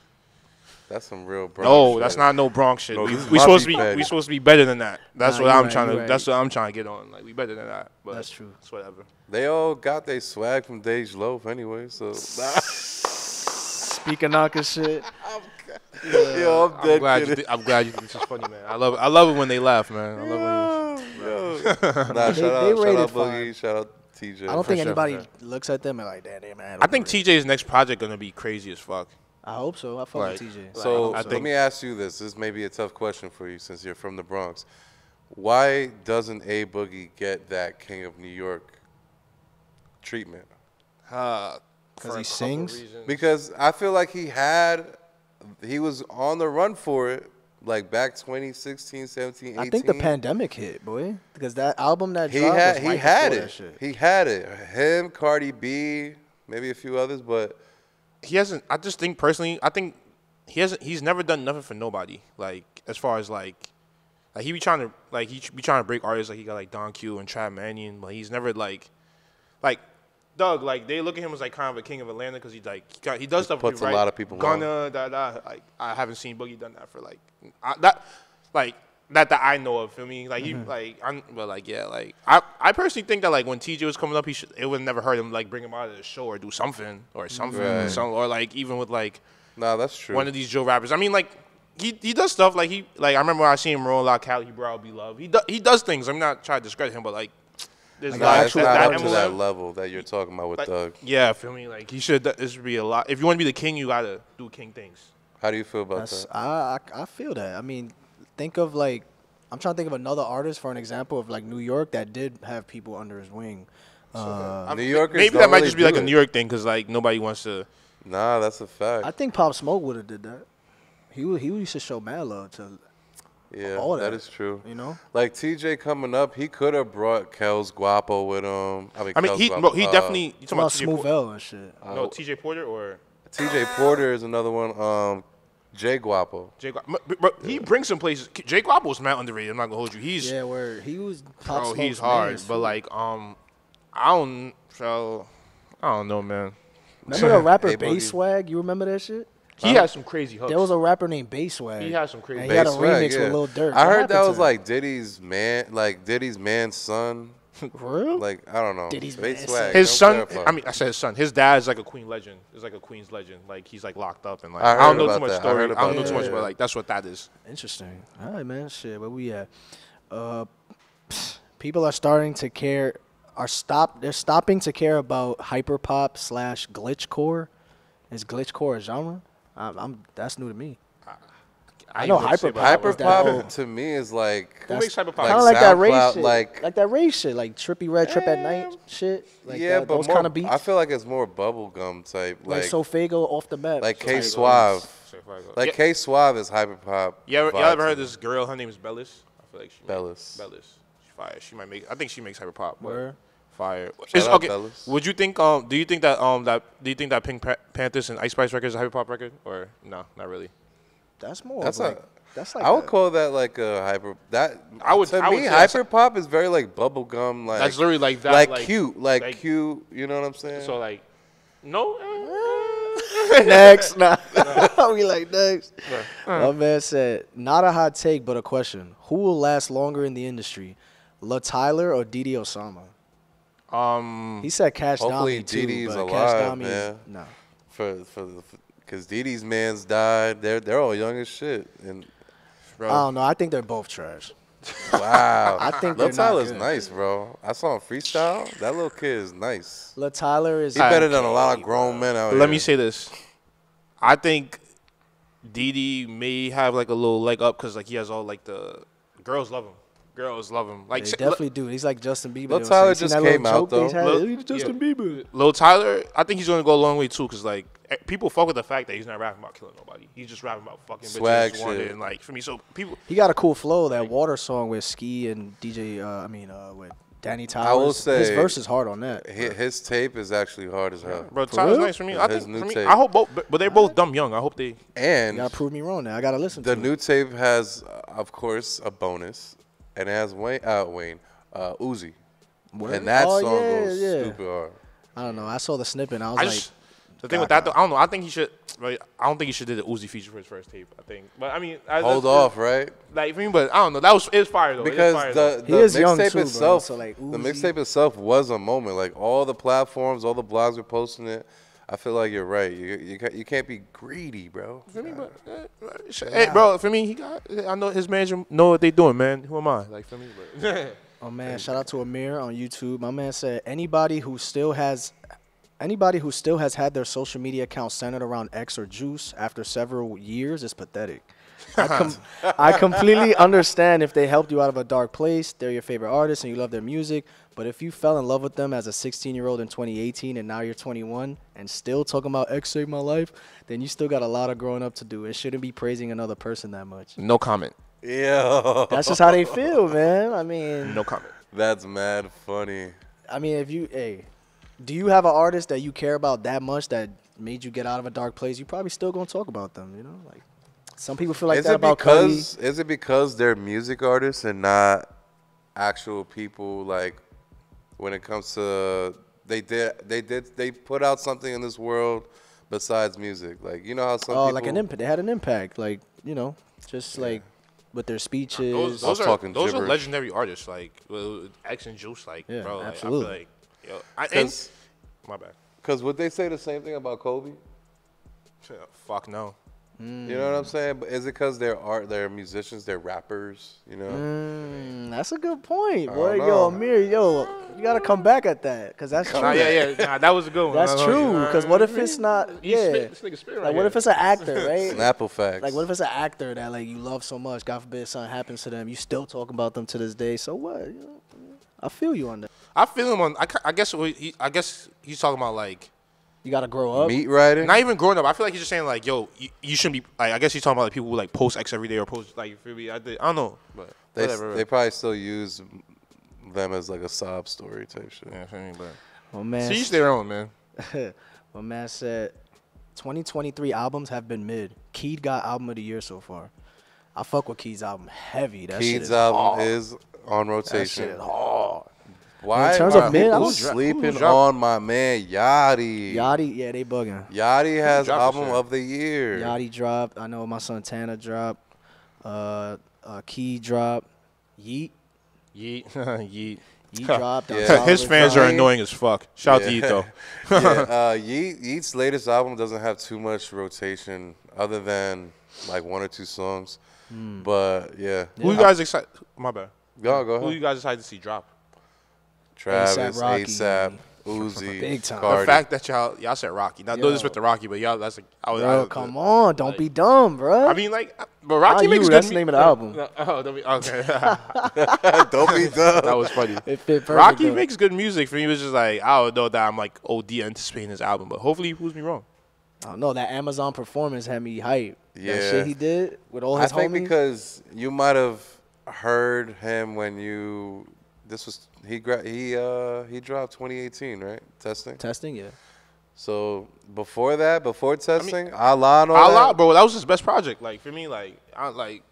Speaker 3: That's some real Bronx
Speaker 2: no,
Speaker 3: shit.
Speaker 2: that's not no Bronx shit.
Speaker 3: No,
Speaker 2: we
Speaker 3: this is
Speaker 2: we
Speaker 3: my
Speaker 2: supposed to
Speaker 3: beef
Speaker 2: be
Speaker 3: patty.
Speaker 2: we supposed to be better than that. That's
Speaker 1: Nah,
Speaker 2: what
Speaker 1: you
Speaker 2: I'm
Speaker 1: right,
Speaker 2: trying
Speaker 1: you
Speaker 2: to.
Speaker 1: right.
Speaker 2: That's what I'm trying to get on. Like we better than that. But
Speaker 1: That's true.
Speaker 2: It's whatever.
Speaker 3: They all got their swag from Dej Loaf anyway, so.
Speaker 1: Speaking Naka shit.
Speaker 3: Yo, I'm dead kidding.
Speaker 2: I'm glad you think this is funny, man. I love it when they laugh, man. I love when you.
Speaker 3: Nah,
Speaker 1: They
Speaker 3: shout
Speaker 1: rated
Speaker 3: out
Speaker 1: fine.
Speaker 3: Boogie, shout out TJ.
Speaker 1: I don't think
Speaker 2: sure,
Speaker 1: anybody
Speaker 2: for
Speaker 1: looks at them and like, damn, they mad.
Speaker 2: I think
Speaker 1: overrated."
Speaker 2: TJ's next project gonna be crazy as fuck.
Speaker 1: I hope so. I fuck
Speaker 2: Like,
Speaker 1: with TJ.
Speaker 3: So
Speaker 2: I
Speaker 3: let
Speaker 2: think-
Speaker 3: me ask you this. This may be a tough question for you since you're from the Bronx. Why doesn't A Boogie get that King of New York treatment?
Speaker 2: For
Speaker 1: he
Speaker 2: a couple
Speaker 1: sings?
Speaker 2: reasons.
Speaker 3: Because I feel like he was on the run for it, like back 2016, 17, 18.
Speaker 1: I think the pandemic hit, boy, because that album that
Speaker 3: He
Speaker 1: dropped
Speaker 3: had
Speaker 1: was
Speaker 3: he
Speaker 1: right
Speaker 3: had
Speaker 1: before
Speaker 3: it.
Speaker 1: that shit.
Speaker 3: He had it. Him, Cardi B, maybe a few others, but
Speaker 2: He hasn't. I just think personally, I think he hasn't. He's never done nothing for nobody. Like as far as like he be trying to break artists. Like he got like Don Q and Trap Mannion, but he's never like Doug. Like they look at him as like kind of a king of Atlanta because he does stuff.
Speaker 3: puts
Speaker 2: with,
Speaker 3: a lot of people on.
Speaker 2: Gunna, like I haven't seen Boogie done that for like that I know of. Feel me? Like I personally think that like when TJ was coming up, it would never hurt him like bring him out of the show or do something or
Speaker 3: Right.
Speaker 2: or like even with like
Speaker 3: nah, that's true.
Speaker 2: one of these Joe rappers. I mean like he does stuff like I remember when I seen him roll out Cali, he brought Be Love. He does things. I'm not trying to discredit him, but like there's
Speaker 1: Like,
Speaker 3: Nah, it's
Speaker 1: actual
Speaker 3: not up
Speaker 1: artist.
Speaker 3: to that
Speaker 2: MLM,
Speaker 3: level that you're talking about with
Speaker 2: like,
Speaker 3: Doug.
Speaker 2: yeah, feel me? Like he should. This would be a lot. If you want to be the king, you gotta do king things.
Speaker 3: How do you feel about
Speaker 1: That's,
Speaker 3: that?
Speaker 1: I feel that. I mean, think of like, I'm trying to think of another artist for an example of like New York that did have people under his wing.
Speaker 3: New Yorkers
Speaker 2: Maybe
Speaker 3: don't
Speaker 2: that might
Speaker 3: really
Speaker 2: just be like
Speaker 3: do
Speaker 2: a
Speaker 3: it.
Speaker 2: New York thing because like nobody wants to.
Speaker 3: Nah, that's a fact.
Speaker 1: I think Pop Smoke would have did that. He used to show mad love to,
Speaker 3: yeah,
Speaker 1: all
Speaker 3: that
Speaker 1: that.
Speaker 3: is true.
Speaker 1: you know.
Speaker 3: Like TJ coming up, he could have brought Kels Guapo with him.
Speaker 2: I mean,
Speaker 3: Kels
Speaker 2: he
Speaker 3: Guapo,
Speaker 2: definitely. You
Speaker 1: About
Speaker 2: talking about TJ
Speaker 1: Smooth
Speaker 2: Porter?
Speaker 1: L and shit.
Speaker 2: No, TJ Porter or
Speaker 3: TJ Porter is another one. Jay Guapo.
Speaker 2: Jay Guapo. But he brings some places. Jay Guapo's mad underrated. I'm not gonna hold you. He's
Speaker 1: Yeah, where he was Pop
Speaker 2: bro,
Speaker 1: Smoke's
Speaker 2: he's hard.
Speaker 1: mans,
Speaker 2: But
Speaker 1: too.
Speaker 2: like I don't know, man.
Speaker 1: Remember the rapper
Speaker 3: Hey,
Speaker 1: Bass
Speaker 3: Boogie.
Speaker 1: Swag? You remember that shit?
Speaker 2: He has some crazy hooks.
Speaker 1: There was a rapper named Bass Swag.
Speaker 2: He has some crazy
Speaker 1: And he had a
Speaker 3: Bass Swag,
Speaker 1: remix
Speaker 3: yeah.
Speaker 1: with Lil Durk.
Speaker 3: I
Speaker 1: What
Speaker 3: heard that
Speaker 1: happened
Speaker 3: was
Speaker 1: to
Speaker 3: like Diddy's man's son.
Speaker 1: him? For real?
Speaker 3: Like I don't know.
Speaker 1: Diddy's
Speaker 3: Bass
Speaker 1: man's
Speaker 3: Swag.
Speaker 2: His
Speaker 3: don't
Speaker 2: son,
Speaker 3: clarify.
Speaker 2: I mean, I said his son. His dad's like a Queen legend. Is like a Queen's legend. Like he's like locked up and like
Speaker 3: I
Speaker 2: I don't
Speaker 3: heard
Speaker 2: know
Speaker 3: about
Speaker 2: too much
Speaker 3: that. I
Speaker 2: story.
Speaker 3: heard
Speaker 2: I don't
Speaker 3: about
Speaker 2: know too
Speaker 3: that,
Speaker 2: much,
Speaker 3: yeah.
Speaker 2: but like that's what that is.
Speaker 1: Interesting. All right, man. Shit, where we at? People are starting to care. They're stopping to care about hyperpop / glitchcore. Is glitchcore a genre? That's new to me. I know
Speaker 2: ain't gonna say
Speaker 1: hyperpop.
Speaker 2: about
Speaker 1: was that whole-
Speaker 3: Hyperpop to me is like
Speaker 2: Who makes hyperpop?
Speaker 1: Kind of like that race
Speaker 3: SoundCloud,
Speaker 1: shit,
Speaker 3: like
Speaker 1: that race shit, like Trippy Red, Trip at Night shit. Like
Speaker 3: yeah,
Speaker 1: that,
Speaker 3: but
Speaker 1: those
Speaker 3: more,
Speaker 1: kind of beats.
Speaker 3: I feel like it's more bubblegum type,
Speaker 1: like Sofago off the map.
Speaker 3: like
Speaker 1: So
Speaker 3: K
Speaker 1: like-
Speaker 3: Suave. Like
Speaker 2: yeah,
Speaker 3: K Suave is hyperpop.
Speaker 2: y'all ever
Speaker 3: vibes
Speaker 2: heard
Speaker 3: to
Speaker 2: this girl? Her name is Bellis. I feel like she
Speaker 3: Bellis.
Speaker 2: Bellis. She's fire. She might make. I think she makes hyperpop. but
Speaker 1: Word.
Speaker 2: Fire.
Speaker 3: Shout out
Speaker 2: Okay.
Speaker 3: Bellis.
Speaker 2: Would you think? Do you think that Pink Panthers and Ice Spice records is a hyperpop record or no? Not really.
Speaker 1: That's more.
Speaker 3: That's
Speaker 1: of like,
Speaker 3: a-
Speaker 1: that's like.
Speaker 3: I would
Speaker 1: a-
Speaker 3: call that like a hyper. That
Speaker 2: I would-
Speaker 3: to
Speaker 2: I would
Speaker 3: me
Speaker 2: say that's-
Speaker 3: hyperpop is very like bubblegum, like
Speaker 2: That's literally like that.
Speaker 3: like cute, like cute. You know what I'm saying?
Speaker 2: So like, no.
Speaker 1: Next, nah. We like next. My man said, not a hot take, but a question. Who will last longer in the industry, La Tyler or Didi Osama? He said Cash
Speaker 3: Hopefully
Speaker 1: Dami too,
Speaker 3: Didi's
Speaker 1: but
Speaker 3: alive,
Speaker 1: Cash Dami,
Speaker 3: man.
Speaker 1: no.
Speaker 3: for Cause Didi's man's died. They're all young as shit. And
Speaker 2: Bro.
Speaker 1: I don't know. I think they're both trash.
Speaker 3: wow,
Speaker 1: I think
Speaker 3: Lil
Speaker 1: they're not
Speaker 3: Tyler's
Speaker 1: good.
Speaker 3: nice, bro. I saw him freestyle. That little kid is nice.
Speaker 1: Lil Tyler is
Speaker 3: He better than a lot of grown men out here.
Speaker 2: Let me say this. I think Didi may have like a little leg up because like he has all like the girls love him. Girls love him. Like
Speaker 1: They definitely do. He's like Justin Bieber.
Speaker 3: Lil
Speaker 1: They
Speaker 3: Tyler
Speaker 1: say, "See
Speaker 3: just
Speaker 1: that little
Speaker 3: came out,
Speaker 1: joke they
Speaker 3: though.
Speaker 1: had?
Speaker 2: Lil-
Speaker 1: He's Justin Bieber.
Speaker 2: Lil Tyler, I think he's gonna go a long way too, cause like people fuck with the fact that he's not rapping about killing nobody. He's just rapping about fucking
Speaker 3: Swag
Speaker 2: bitches, wanted,
Speaker 3: shit.
Speaker 2: and like for me, so people.
Speaker 1: He got a cool flow. That Water song with Ski and DJ. With Danny Towers.
Speaker 3: I will say
Speaker 1: his verse is hard on that.
Speaker 3: His tape is actually hard as hell.
Speaker 2: Bro,
Speaker 1: For
Speaker 2: Tyler's
Speaker 1: real?
Speaker 2: nice for me.
Speaker 3: Yeah,
Speaker 2: I
Speaker 3: his
Speaker 2: think
Speaker 3: new
Speaker 2: for me,
Speaker 3: tape.
Speaker 2: I hope both, but they're both dumb young. I hope they.
Speaker 1: You
Speaker 3: And
Speaker 1: gotta prove me wrong. Now I gotta listen
Speaker 3: the
Speaker 1: to
Speaker 3: new
Speaker 1: it.
Speaker 3: tape has, of course, a bonus, and it has Uzi,
Speaker 1: Word?
Speaker 3: and that
Speaker 1: Oh,
Speaker 3: song
Speaker 1: yeah,
Speaker 3: goes
Speaker 1: yeah.
Speaker 3: stupid hard.
Speaker 1: I don't know. I saw the snippet. And I was
Speaker 2: I
Speaker 1: like,
Speaker 2: just the thing with that though, I don't know. I think he should. Like, I don't think he should do the Uzi feature for his first tape. I think, but I mean,
Speaker 3: Hold off, right?
Speaker 2: Like for me, but I don't know. That was it's fire though.
Speaker 3: Because
Speaker 2: It's fire, though.
Speaker 3: the
Speaker 1: He is young
Speaker 3: mixtape
Speaker 1: too, bro,
Speaker 3: itself,
Speaker 1: so, like,
Speaker 3: the
Speaker 1: Uzi.
Speaker 3: mixtape itself was a moment. Like all the platforms, all the blogs were posting it. I feel like you're right. You can't be greedy, bro.
Speaker 2: For me, but hey, bro, for me, he got. I know his manager know what they doing, man. Who am I? Like for me, but
Speaker 1: oh man, shout out to Amir on YouTube. My man said anybody who still has had their social media account centered around X or Juice after several years is pathetic. I completely understand if they helped you out of a dark place, they're your favorite artist and you love their music, but if you fell in love with them as a 16-year-old in 2018 and now you're 21 and still talking about X saved my life, then you still got a lot of growing up to do. It shouldn't be praising another person that much.
Speaker 2: no comment.
Speaker 3: Yeah,
Speaker 1: That's just how they feel, man. I mean,
Speaker 2: No comment.
Speaker 3: that's mad funny.
Speaker 1: do you have an artist that you care about that much that made you get out of a dark place? You probably still gonna talk about them, you know? Like some people feel like
Speaker 3: Is
Speaker 1: that
Speaker 3: it
Speaker 1: about
Speaker 3: because
Speaker 1: Cudi.
Speaker 3: is it because they're music artists and not actual people? Like when it comes to they put out something in this world besides music. Like you know how some people
Speaker 1: Like an impact. They had an impact, like, you know, just like with their speeches.
Speaker 2: Those are
Speaker 3: talking
Speaker 2: those are
Speaker 3: gibberish.
Speaker 2: legendary artists like X and Juice, like
Speaker 1: Yeah,
Speaker 2: bro. Like,
Speaker 1: absolutely.
Speaker 2: I feel like, yo, and,
Speaker 3: 'Cause-
Speaker 2: my bad.
Speaker 3: Because would they say the same thing about Kobe?
Speaker 2: Fuck no.
Speaker 3: You know what I'm saying? But is it because they're musicians, they're rappers? You know?
Speaker 1: That's a good point,
Speaker 3: I
Speaker 1: boy.
Speaker 3: don't
Speaker 1: Yo,
Speaker 3: know.
Speaker 1: Amir, you gotta come back at that, cause that's true.
Speaker 2: Nah, nah, that was a good one.
Speaker 1: That's true. Cause what if it's not?
Speaker 2: This nigga spit right
Speaker 1: Like what if it's an actor, right?
Speaker 3: Snapple facts.
Speaker 1: Like what if it's an actor that like you love so much? God forbid something happens to them, you still talk about them to this day. So what? You know, I feel you on that.
Speaker 2: I feel him on. I guess I guess he's talking about like
Speaker 1: You gotta grow up.
Speaker 3: meat writing?
Speaker 2: not even growing up. I feel like he's just saying like, yo, you shouldn't be. Like, I guess he's talking about like people who like post X every day or post like you feel me. I don't know, but whatever.
Speaker 3: They probably still use them as like a sob story type shit.
Speaker 2: Yeah, feel me, but
Speaker 1: My man,
Speaker 2: to each their own, man.
Speaker 1: my man said, 2023 albums have been mid. Keed got album of the year so far. I fuck with Keed's album heavy. That shit
Speaker 3: Keed's
Speaker 1: is
Speaker 3: album
Speaker 1: hard.
Speaker 3: is on
Speaker 1: That shit
Speaker 3: rotation.
Speaker 1: is hard.
Speaker 3: Why?
Speaker 1: In terms of
Speaker 3: why-
Speaker 1: mid, I
Speaker 3: who's
Speaker 1: don't-
Speaker 3: sleeping
Speaker 2: dropped-
Speaker 3: on my man Yachty?
Speaker 1: Yachty, yeah, they bugging.
Speaker 3: Yachty has
Speaker 2: dropped
Speaker 3: album
Speaker 2: this year?
Speaker 3: of the year.
Speaker 1: Yachty dropped. I know my son Tanner dropped. Key dropped. Yeet.
Speaker 2: Yeet, yeet.
Speaker 1: Yeet dropped.
Speaker 3: Yeah.
Speaker 1: Untitled
Speaker 2: His fans are
Speaker 1: dropped.
Speaker 2: annoying as fuck. Shout out to
Speaker 3: Yeah.
Speaker 2: Yeet though.
Speaker 3: Yeah, Yeat's latest album doesn't have too much rotation other than like one or two songs. But yeah.
Speaker 2: Who you guys excited? My bad.
Speaker 3: Go
Speaker 2: Who
Speaker 3: ahead.
Speaker 2: you guys excited to see drop?
Speaker 3: Travis,
Speaker 1: A$AP Rocky.
Speaker 3: ASAP, Uzi,
Speaker 1: Big time.
Speaker 3: Cardi.
Speaker 2: The fact that y'all said Rocky. Not do this
Speaker 1: Yo.
Speaker 2: with the Rocky, but y'all that's like
Speaker 1: Bro, come on. Don't be dumb, bro.
Speaker 2: I mean, like, but Rocky
Speaker 1: Not
Speaker 2: makes
Speaker 1: you,
Speaker 2: good
Speaker 1: that's the name of the album.
Speaker 2: Oh, don't be, okay.
Speaker 3: Don't be dumb.
Speaker 2: That was funny.
Speaker 1: It fit perfect,
Speaker 2: Rocky
Speaker 1: though.
Speaker 2: makes good music. For me, it was just like, I don't know that I'm like OD anticipating his album, but hopefully he proves me wrong.
Speaker 1: I don't know. That Amazon performance had me hype.
Speaker 3: Yeah.
Speaker 1: That shit he did with all
Speaker 3: I
Speaker 1: his
Speaker 3: think
Speaker 1: homies.
Speaker 3: because you might have heard him when he dropped 2018, right? Testing.
Speaker 1: Testing, yeah.
Speaker 3: So before testing, Allah and all
Speaker 2: Allah,
Speaker 3: that.
Speaker 2: bro, that was his best project. Like for me, like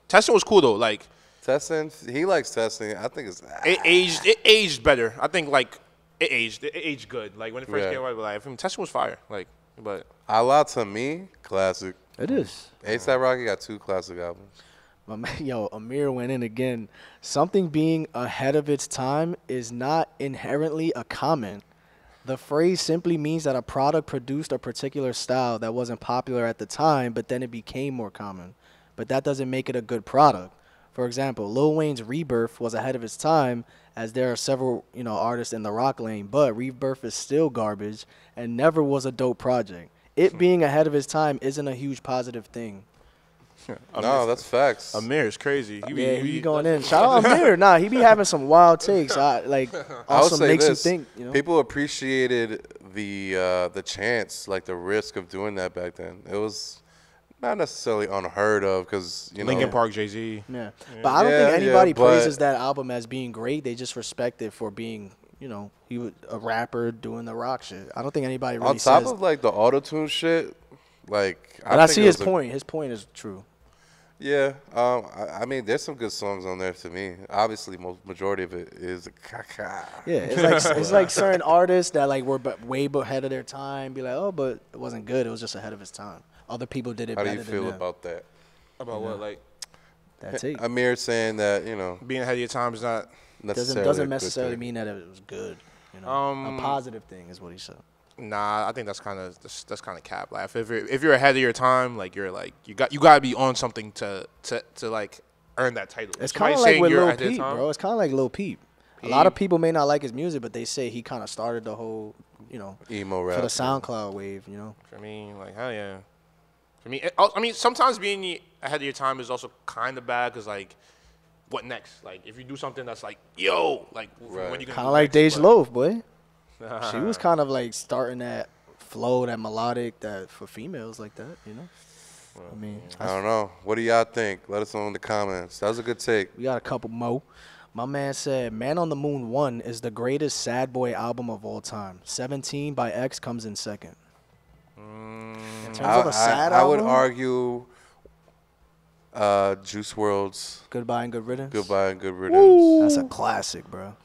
Speaker 2: Testing was cool though. Like
Speaker 3: Testing, he likes testing. I think it's
Speaker 2: it aged better. I think like it aged good. Like when it first
Speaker 3: Yeah.
Speaker 2: came out, but like for me, Testing was fire. Like, but
Speaker 3: Allah to me, classic.
Speaker 1: It is.
Speaker 3: A$AP Rocky got 2 classic albums.
Speaker 1: My man, yo, Amir went in again. Something being ahead of its time is not inherently a comment. The phrase simply means that a product produced a particular style that wasn't popular at the time, but then it became more common. But that doesn't make it a good product. For example, Lil Wayne's Rebirth was ahead of its time, as there are several, artists in the rock lane, but Rebirth is still garbage and never was a dope project. It being ahead of its time isn't a huge positive thing.
Speaker 3: No, that's facts.
Speaker 2: Amir is crazy.
Speaker 1: He be going in. Shout out Amir. Nah, he be having some wild takes.
Speaker 3: I would
Speaker 1: Also
Speaker 3: say
Speaker 1: makes
Speaker 3: this.
Speaker 1: you think.
Speaker 3: People appreciated the chance, like the risk of doing that back then. It was not necessarily unheard of because,
Speaker 2: Linkin Park, Jay-Z.
Speaker 1: Yeah. But I don't think anybody praises that album as being great. They just respect it for being, he was a rapper doing the rock shit. I don't think anybody really says.
Speaker 3: On top of, like, the auto-tune shit, like,
Speaker 1: I see his point. His point is true.
Speaker 3: Yeah, I mean, there's some good songs on there to me. Obviously, majority of it is caca.
Speaker 1: Yeah, it's like certain artists that like were way ahead of their time. Be like, oh, but it wasn't good. It was just ahead of its time. Other people did it better than them.
Speaker 3: How do you feel about that?
Speaker 2: About what, like?
Speaker 1: That's it.
Speaker 3: Amir saying that
Speaker 2: being ahead of your time is not
Speaker 1: doesn't necessarily mean that it was good. A positive thing is what he said.
Speaker 2: Nah, I think that's kind of cap. Like if you're ahead of your time, like you gotta be on something to like earn that title.
Speaker 1: It's kind of like with Lil Peep, bro. It's kind of like Lil Peep. A lot of people may not like his music, but they say he kind of started the whole,
Speaker 3: emo rap
Speaker 1: for the SoundCloud wave.
Speaker 2: For me, like hell yeah. For me, I mean, sometimes being ahead of your time is also kind of bad because like, what next? Like if you do something that's like, yo, like
Speaker 3: right.
Speaker 2: when you
Speaker 1: kind of like Dej Loaf, boy. She was kind of like starting that flow, that melodic, that for females like that, Well, I mean,
Speaker 3: I don't know. What do y'all think? Let us know in the comments. That was a good take.
Speaker 1: We got a couple more. My man said, "Man on the Moon 1 is the greatest sad boy album of all time. 17 by X comes in second." In terms of a sad
Speaker 3: I would
Speaker 1: album,
Speaker 3: argue Juice WRLD's
Speaker 1: Goodbye and Good Riddance.
Speaker 3: Goodbye and Good Riddance.
Speaker 1: That's a classic, bro.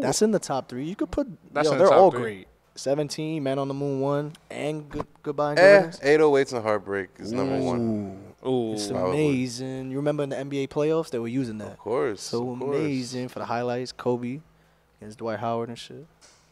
Speaker 1: That's in the top 3. You could put. They're all great. 17, Man on the Moon 1, and Goodbye and Good Riddance.
Speaker 3: 808s and Heartbreak is number 1.
Speaker 2: Ooh,
Speaker 1: it's amazing. You remember in the NBA playoffs they were using that?
Speaker 3: Of course.
Speaker 1: So amazing for the highlights. Kobe against Dwight Howard and shit.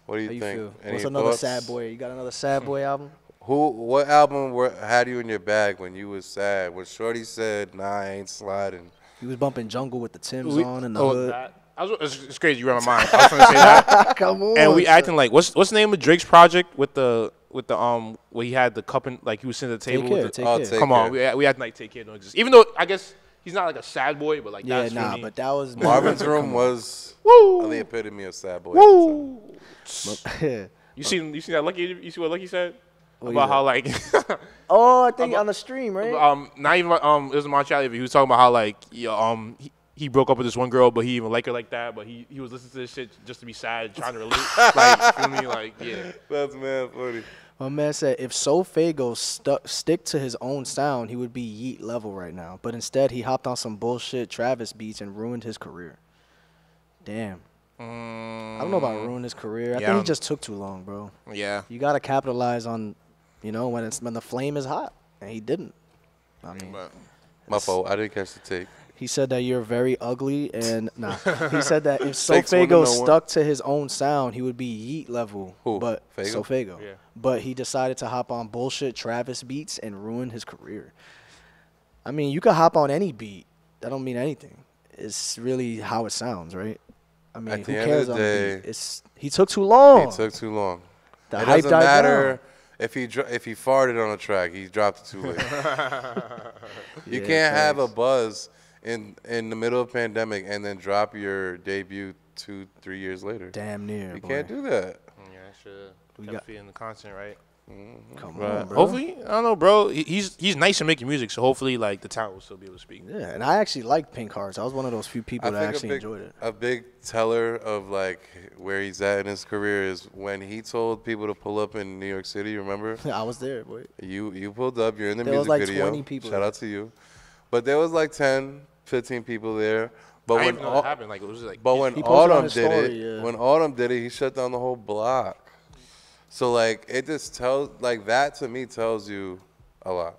Speaker 3: What do
Speaker 1: How
Speaker 3: you think?
Speaker 1: feel?
Speaker 3: Any
Speaker 1: What's another
Speaker 3: thoughts?
Speaker 1: sad boy? You got another sad boy album?
Speaker 3: What album had you in your bag when you was sad? When Shorty said, "Nah, I ain't sliding."
Speaker 1: He was bumping Jungle with the Timbs on in the hood.
Speaker 2: It's crazy. You read my mind. I was trying to say that.
Speaker 1: Come on.
Speaker 2: And we acting like what's the name of Drake's project with the where he had the cup and like he was sitting at the table.
Speaker 1: Take care.
Speaker 2: Come on, we acting like Take Care don't exist. Even though I guess he's not like a sad boy, but like that's really,
Speaker 1: but that was
Speaker 3: Marvin's Room was the epitome of sad boy. Woo!
Speaker 2: You see that Lucky? You see what Lucky said
Speaker 1: What
Speaker 2: about how like
Speaker 1: oh, I think on the stream, right?
Speaker 2: not even it was a March Alley, but he was talking about how like he broke up with this one girl, but he even liked her like that. But he was listening to this shit just to be sad, trying to relate. Like, you feel me? Like, yeah.
Speaker 3: That's mad funny.
Speaker 1: My man said if SoFago stick to his own sound, he would be Yeet level right now. But instead, he hopped on some bullshit Travis beats and ruined his career. Damn. I don't know about ruin his career. I think he just took too long, bro.
Speaker 2: Yeah.
Speaker 1: You got to capitalize on, when the flame is hot. And he didn't. I mean.
Speaker 3: My fault. I didn't catch the take.
Speaker 1: He said that you're very ugly, and he said that if SoFago stuck to his own sound, he would be Yeet level.
Speaker 3: Who?
Speaker 1: But
Speaker 3: Fago?
Speaker 1: SoFago.
Speaker 2: Yeah.
Speaker 1: But he decided to hop on bullshit Travis beats and ruin his career. I mean, you could hop on any beat. That don't mean anything. It's really how it sounds, right? I mean, who cares on the beat? He took too long.
Speaker 3: He took too long.
Speaker 1: The
Speaker 3: it
Speaker 1: hype
Speaker 3: doesn't
Speaker 1: died
Speaker 3: matter
Speaker 1: down.
Speaker 3: if he farted on a track. He dropped it too late. You can't have a buzz in the middle of pandemic and then drop your debut 2-3 years later.
Speaker 1: Damn near.
Speaker 3: You can't do that.
Speaker 2: Yeah, sure. We got feeding the content, right?
Speaker 1: Come on, bro.
Speaker 2: Hopefully, I don't know, bro. He's nice at making music, so hopefully, like the talent will still be able to speak.
Speaker 1: Yeah, and I actually liked Pink Hearts. I was one of those few people that actually enjoyed it.
Speaker 3: A big teller of like where he's at in his career is when he told people to pull up in New York City. Remember?
Speaker 1: I was there, boy.
Speaker 3: You pulled up. You're in the
Speaker 1: There was
Speaker 3: music
Speaker 1: like
Speaker 3: video.
Speaker 1: 20 people
Speaker 3: Shout
Speaker 1: there.
Speaker 3: out to you. But there was like 10, 15 people there. But
Speaker 2: I
Speaker 3: when
Speaker 2: didn't even know what happened. Like it was like.
Speaker 3: But when
Speaker 1: He posted on
Speaker 3: Autumn
Speaker 1: his
Speaker 3: did
Speaker 1: story,
Speaker 3: it,
Speaker 1: yeah.
Speaker 3: when Autumn did it, he shut down the whole block. So like it just tells like that to me tells you a lot.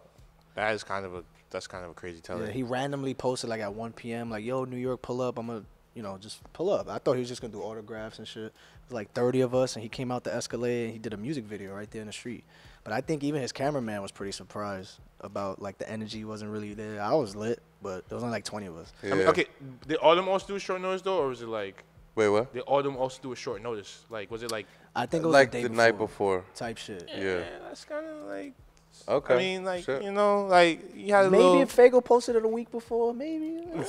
Speaker 2: that's kind of a crazy tell.
Speaker 1: Yeah, he randomly posted like at 1 p.m. like, "Yo, New York, pull up. I'm gonna you know, just pull up. I thought he was just gonna do autographs and shit. It was like 30 of us, and he came out the Escalade and he did a music video right there in the street. But I think even his cameraman was pretty surprised about like the energy wasn't really there. I was lit, but there was only like 20 of us.
Speaker 3: Yeah.
Speaker 2: I mean, okay, did all of them also do a short notice though, or was it like?
Speaker 3: Wait, what?
Speaker 2: Did all of them also do a short notice? Like, was it like?
Speaker 1: I think it was
Speaker 3: Like
Speaker 1: the,
Speaker 3: the
Speaker 1: day
Speaker 3: night before.
Speaker 1: type shit.
Speaker 3: Yeah.
Speaker 2: That's kind of like.
Speaker 3: Okay.
Speaker 2: I mean, like
Speaker 3: sure.
Speaker 2: you know, like you had a
Speaker 1: Maybe
Speaker 2: little.
Speaker 1: if Fago posted it a week before, maybe.
Speaker 3: Nah,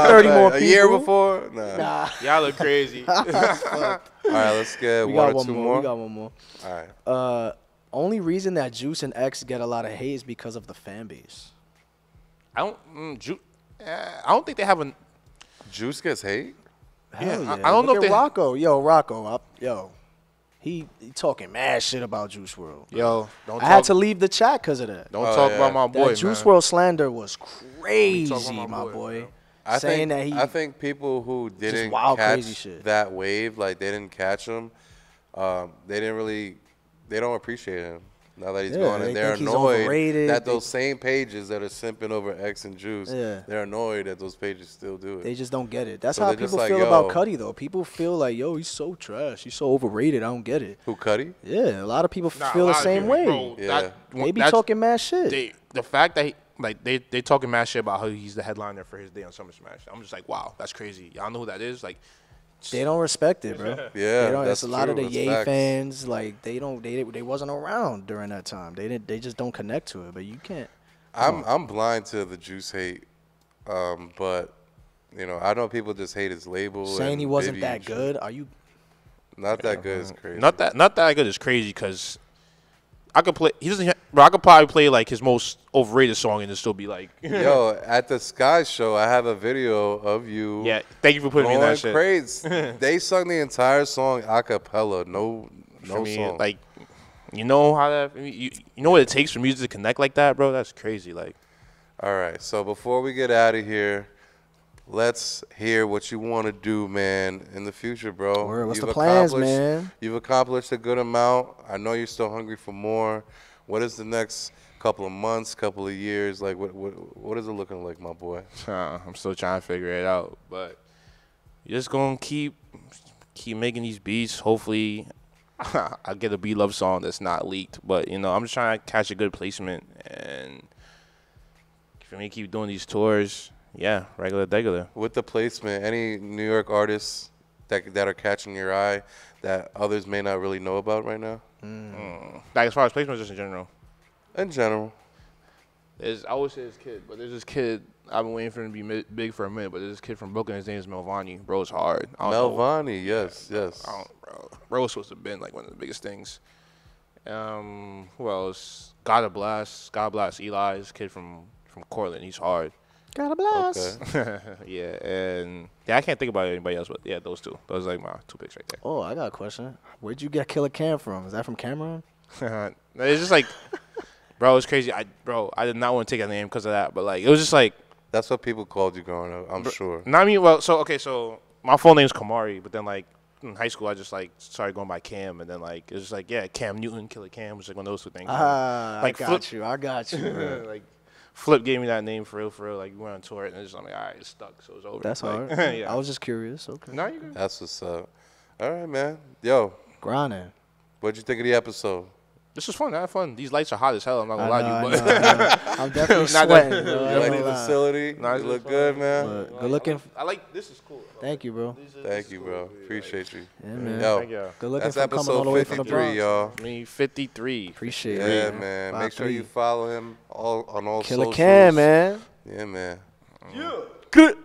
Speaker 1: 30 more
Speaker 3: a year
Speaker 1: people.
Speaker 3: before? Nah.
Speaker 1: Nah.
Speaker 2: Y'all look crazy.
Speaker 3: All right, let's get
Speaker 1: We
Speaker 3: one
Speaker 1: got
Speaker 3: or
Speaker 1: one
Speaker 3: two
Speaker 1: more.
Speaker 3: more.
Speaker 1: We got one more.
Speaker 3: All right.
Speaker 1: Only reason that Juice and X get a lot of hate is because of the fan base.
Speaker 2: I don't. I don't think they have a.
Speaker 3: Juice gets hate?
Speaker 1: Hell
Speaker 2: Yeah,
Speaker 1: yeah.
Speaker 2: I don't know
Speaker 1: Look
Speaker 2: if
Speaker 1: at
Speaker 2: they-
Speaker 1: Rocco. Yo. He talking mad shit about Juice WRLD.
Speaker 2: Yo, don't
Speaker 1: I had
Speaker 2: talk.
Speaker 1: to leave the chat because of that.
Speaker 2: Don't
Speaker 3: Oh,
Speaker 2: talk
Speaker 3: yeah.
Speaker 2: about my boy,
Speaker 1: That Juice
Speaker 2: man.
Speaker 1: WRLD slander was crazy,
Speaker 2: Talk about
Speaker 1: my boy.
Speaker 2: man.
Speaker 1: Saying that he
Speaker 3: I think people who didn't
Speaker 1: wild, crazy
Speaker 3: catch
Speaker 1: shit.
Speaker 3: that wave, like they didn't catch him, they don't appreciate him now that he's
Speaker 1: Yeah,
Speaker 3: gone,
Speaker 1: they
Speaker 3: and they're
Speaker 1: think he's
Speaker 3: annoyed
Speaker 1: overrated.
Speaker 3: that
Speaker 1: They-
Speaker 3: those same pages that are simping over X and Juice,
Speaker 1: Yeah.
Speaker 3: they're annoyed that those pages still do it.
Speaker 1: they just don't get it. That's
Speaker 3: So
Speaker 1: how
Speaker 3: they're just
Speaker 1: people
Speaker 3: like,
Speaker 1: feel about
Speaker 3: yo.
Speaker 1: Cudi though. People feel like, yo, he's so trash. He's so overrated. I don't get it.
Speaker 3: Who, Cudi?
Speaker 1: Yeah, a lot of people
Speaker 2: Nah,
Speaker 1: feel
Speaker 2: a
Speaker 1: the
Speaker 2: lot of
Speaker 1: same
Speaker 2: people,
Speaker 1: way.
Speaker 2: bro,
Speaker 3: Yeah.
Speaker 1: They be
Speaker 2: that's-
Speaker 1: talking mad shit.
Speaker 2: The fact that they talking mad shit about how he's the headliner for his day on Summer Smash. I'm just like, wow, that's crazy. Y'all know who that is? Like,
Speaker 1: They don't respect it, bro.
Speaker 3: Yeah,
Speaker 1: They don't,
Speaker 3: that's
Speaker 1: it's a lot of
Speaker 3: true.
Speaker 1: the
Speaker 3: That's
Speaker 1: Ye
Speaker 3: facts.
Speaker 1: fans. Like they wasn't around during that time. They just don't connect to it. But you can't.
Speaker 3: I'm blind to the Juice hate, but you know I know people just hate his label.
Speaker 1: Saying
Speaker 3: and
Speaker 1: he wasn't
Speaker 3: Bibby
Speaker 1: that
Speaker 3: and shit.
Speaker 1: good. Are you?
Speaker 3: Not that good is crazy.
Speaker 2: not that good is crazy because I could play. He doesn't. Bro, I could probably play like his most overrated song and it still be like,
Speaker 3: Yo, at the Sky Show, I have a video of you.
Speaker 2: yeah. Thank you for putting me in
Speaker 3: Blowing
Speaker 2: that shit.
Speaker 3: crates. They sung the entire song a cappella. No
Speaker 2: For me,
Speaker 3: song.
Speaker 2: like, you know how that. You know what it takes for music to connect like that, bro? That's crazy. Like,
Speaker 3: All right. So before we get out of here, let's hear what you want to do, man, in the future, bro.
Speaker 1: Word, what's the
Speaker 3: You've
Speaker 1: plans,
Speaker 3: accomplished-
Speaker 1: man?
Speaker 3: You've accomplished a good amount. I know you're still hungry for more. What is the next couple of months, couple of years? Like, what is it looking like, my boy?
Speaker 2: I'm still trying to figure it out, but you're just gonna keep making these beats. Hopefully, I get a Be Love song that's not leaked. But you know, I'm just trying to catch a good placement, and for me, keep doing these tours. Yeah, regular.
Speaker 3: With the placement, any New York artists that are catching your eye that others may not really know about right now?
Speaker 2: Like as far as placement, just in general.
Speaker 3: In general.
Speaker 2: I always say this kid, but there's this kid. I've been waiting for him to be big for a minute, but there's this kid from Brooklyn. His name is Melvani. Bro's hard. I don't know.
Speaker 3: Melvani, yes.
Speaker 2: Bro was supposed to have been like one of the biggest things. Who else? God bless Eli, this kid from Cortland. He's hard.
Speaker 1: God bless.
Speaker 3: Okay.
Speaker 2: Yeah, and I can't think about anybody else, but yeah, those two. Those are like my two picks right
Speaker 1: Oh, I got a question. Where'd you get Killa Cam from? Is that from Cameron?
Speaker 2: there. It's just like, bro, it's crazy. I did not want to take that name because of that, but like it was just like,
Speaker 3: That's what people called you growing up, I'm sure.
Speaker 2: not me. Well, so my full name's Kamari, but then like in high school I just like started going by Cam, and then like it was just like Cam Newton, Killa Cam, was like one of those two things. Like
Speaker 1: I got you. Bro.
Speaker 2: like Flip gave me that name for real. Like we went on tour, and it's just I'm like, all right, it's stuck, so it's over.
Speaker 1: That's
Speaker 2: like,
Speaker 1: hard.
Speaker 2: yeah.
Speaker 1: I was just curious. Okay.
Speaker 2: No, you good.
Speaker 3: That's what's up. All right, man. Yo,
Speaker 1: Grinding.
Speaker 3: what'd you think of the episode?
Speaker 2: This was fun. I had fun. These lights are hot as hell. I'm not gonna
Speaker 1: I
Speaker 2: lie
Speaker 1: know,
Speaker 2: to you, but
Speaker 1: I know. I'm definitely
Speaker 2: Not that-
Speaker 1: sweating. Bro. I
Speaker 3: You
Speaker 1: ain't
Speaker 3: like
Speaker 1: gonna
Speaker 3: the
Speaker 1: lie.
Speaker 3: facility?
Speaker 2: Nah,
Speaker 3: You
Speaker 2: it's
Speaker 3: look
Speaker 2: fun.
Speaker 3: good, man.
Speaker 1: But good looking.
Speaker 2: I like this is cool.
Speaker 1: Thank you, bro.
Speaker 3: Thank you, bro. Appreciate you.
Speaker 1: Yeah, man.
Speaker 3: Yo,
Speaker 2: Thank you.
Speaker 1: Good looking
Speaker 3: that's
Speaker 1: for coming all
Speaker 3: episode
Speaker 1: the way from the
Speaker 3: 53,
Speaker 1: Bronx.
Speaker 3: y'all.
Speaker 2: Me 53.
Speaker 1: Appreciate
Speaker 3: Yeah,
Speaker 1: it.
Speaker 3: man.
Speaker 1: 5'3".
Speaker 3: Make sure you follow him on all
Speaker 1: Killa
Speaker 3: socials.
Speaker 1: Cam, man.
Speaker 3: Yeah, man.
Speaker 1: Good.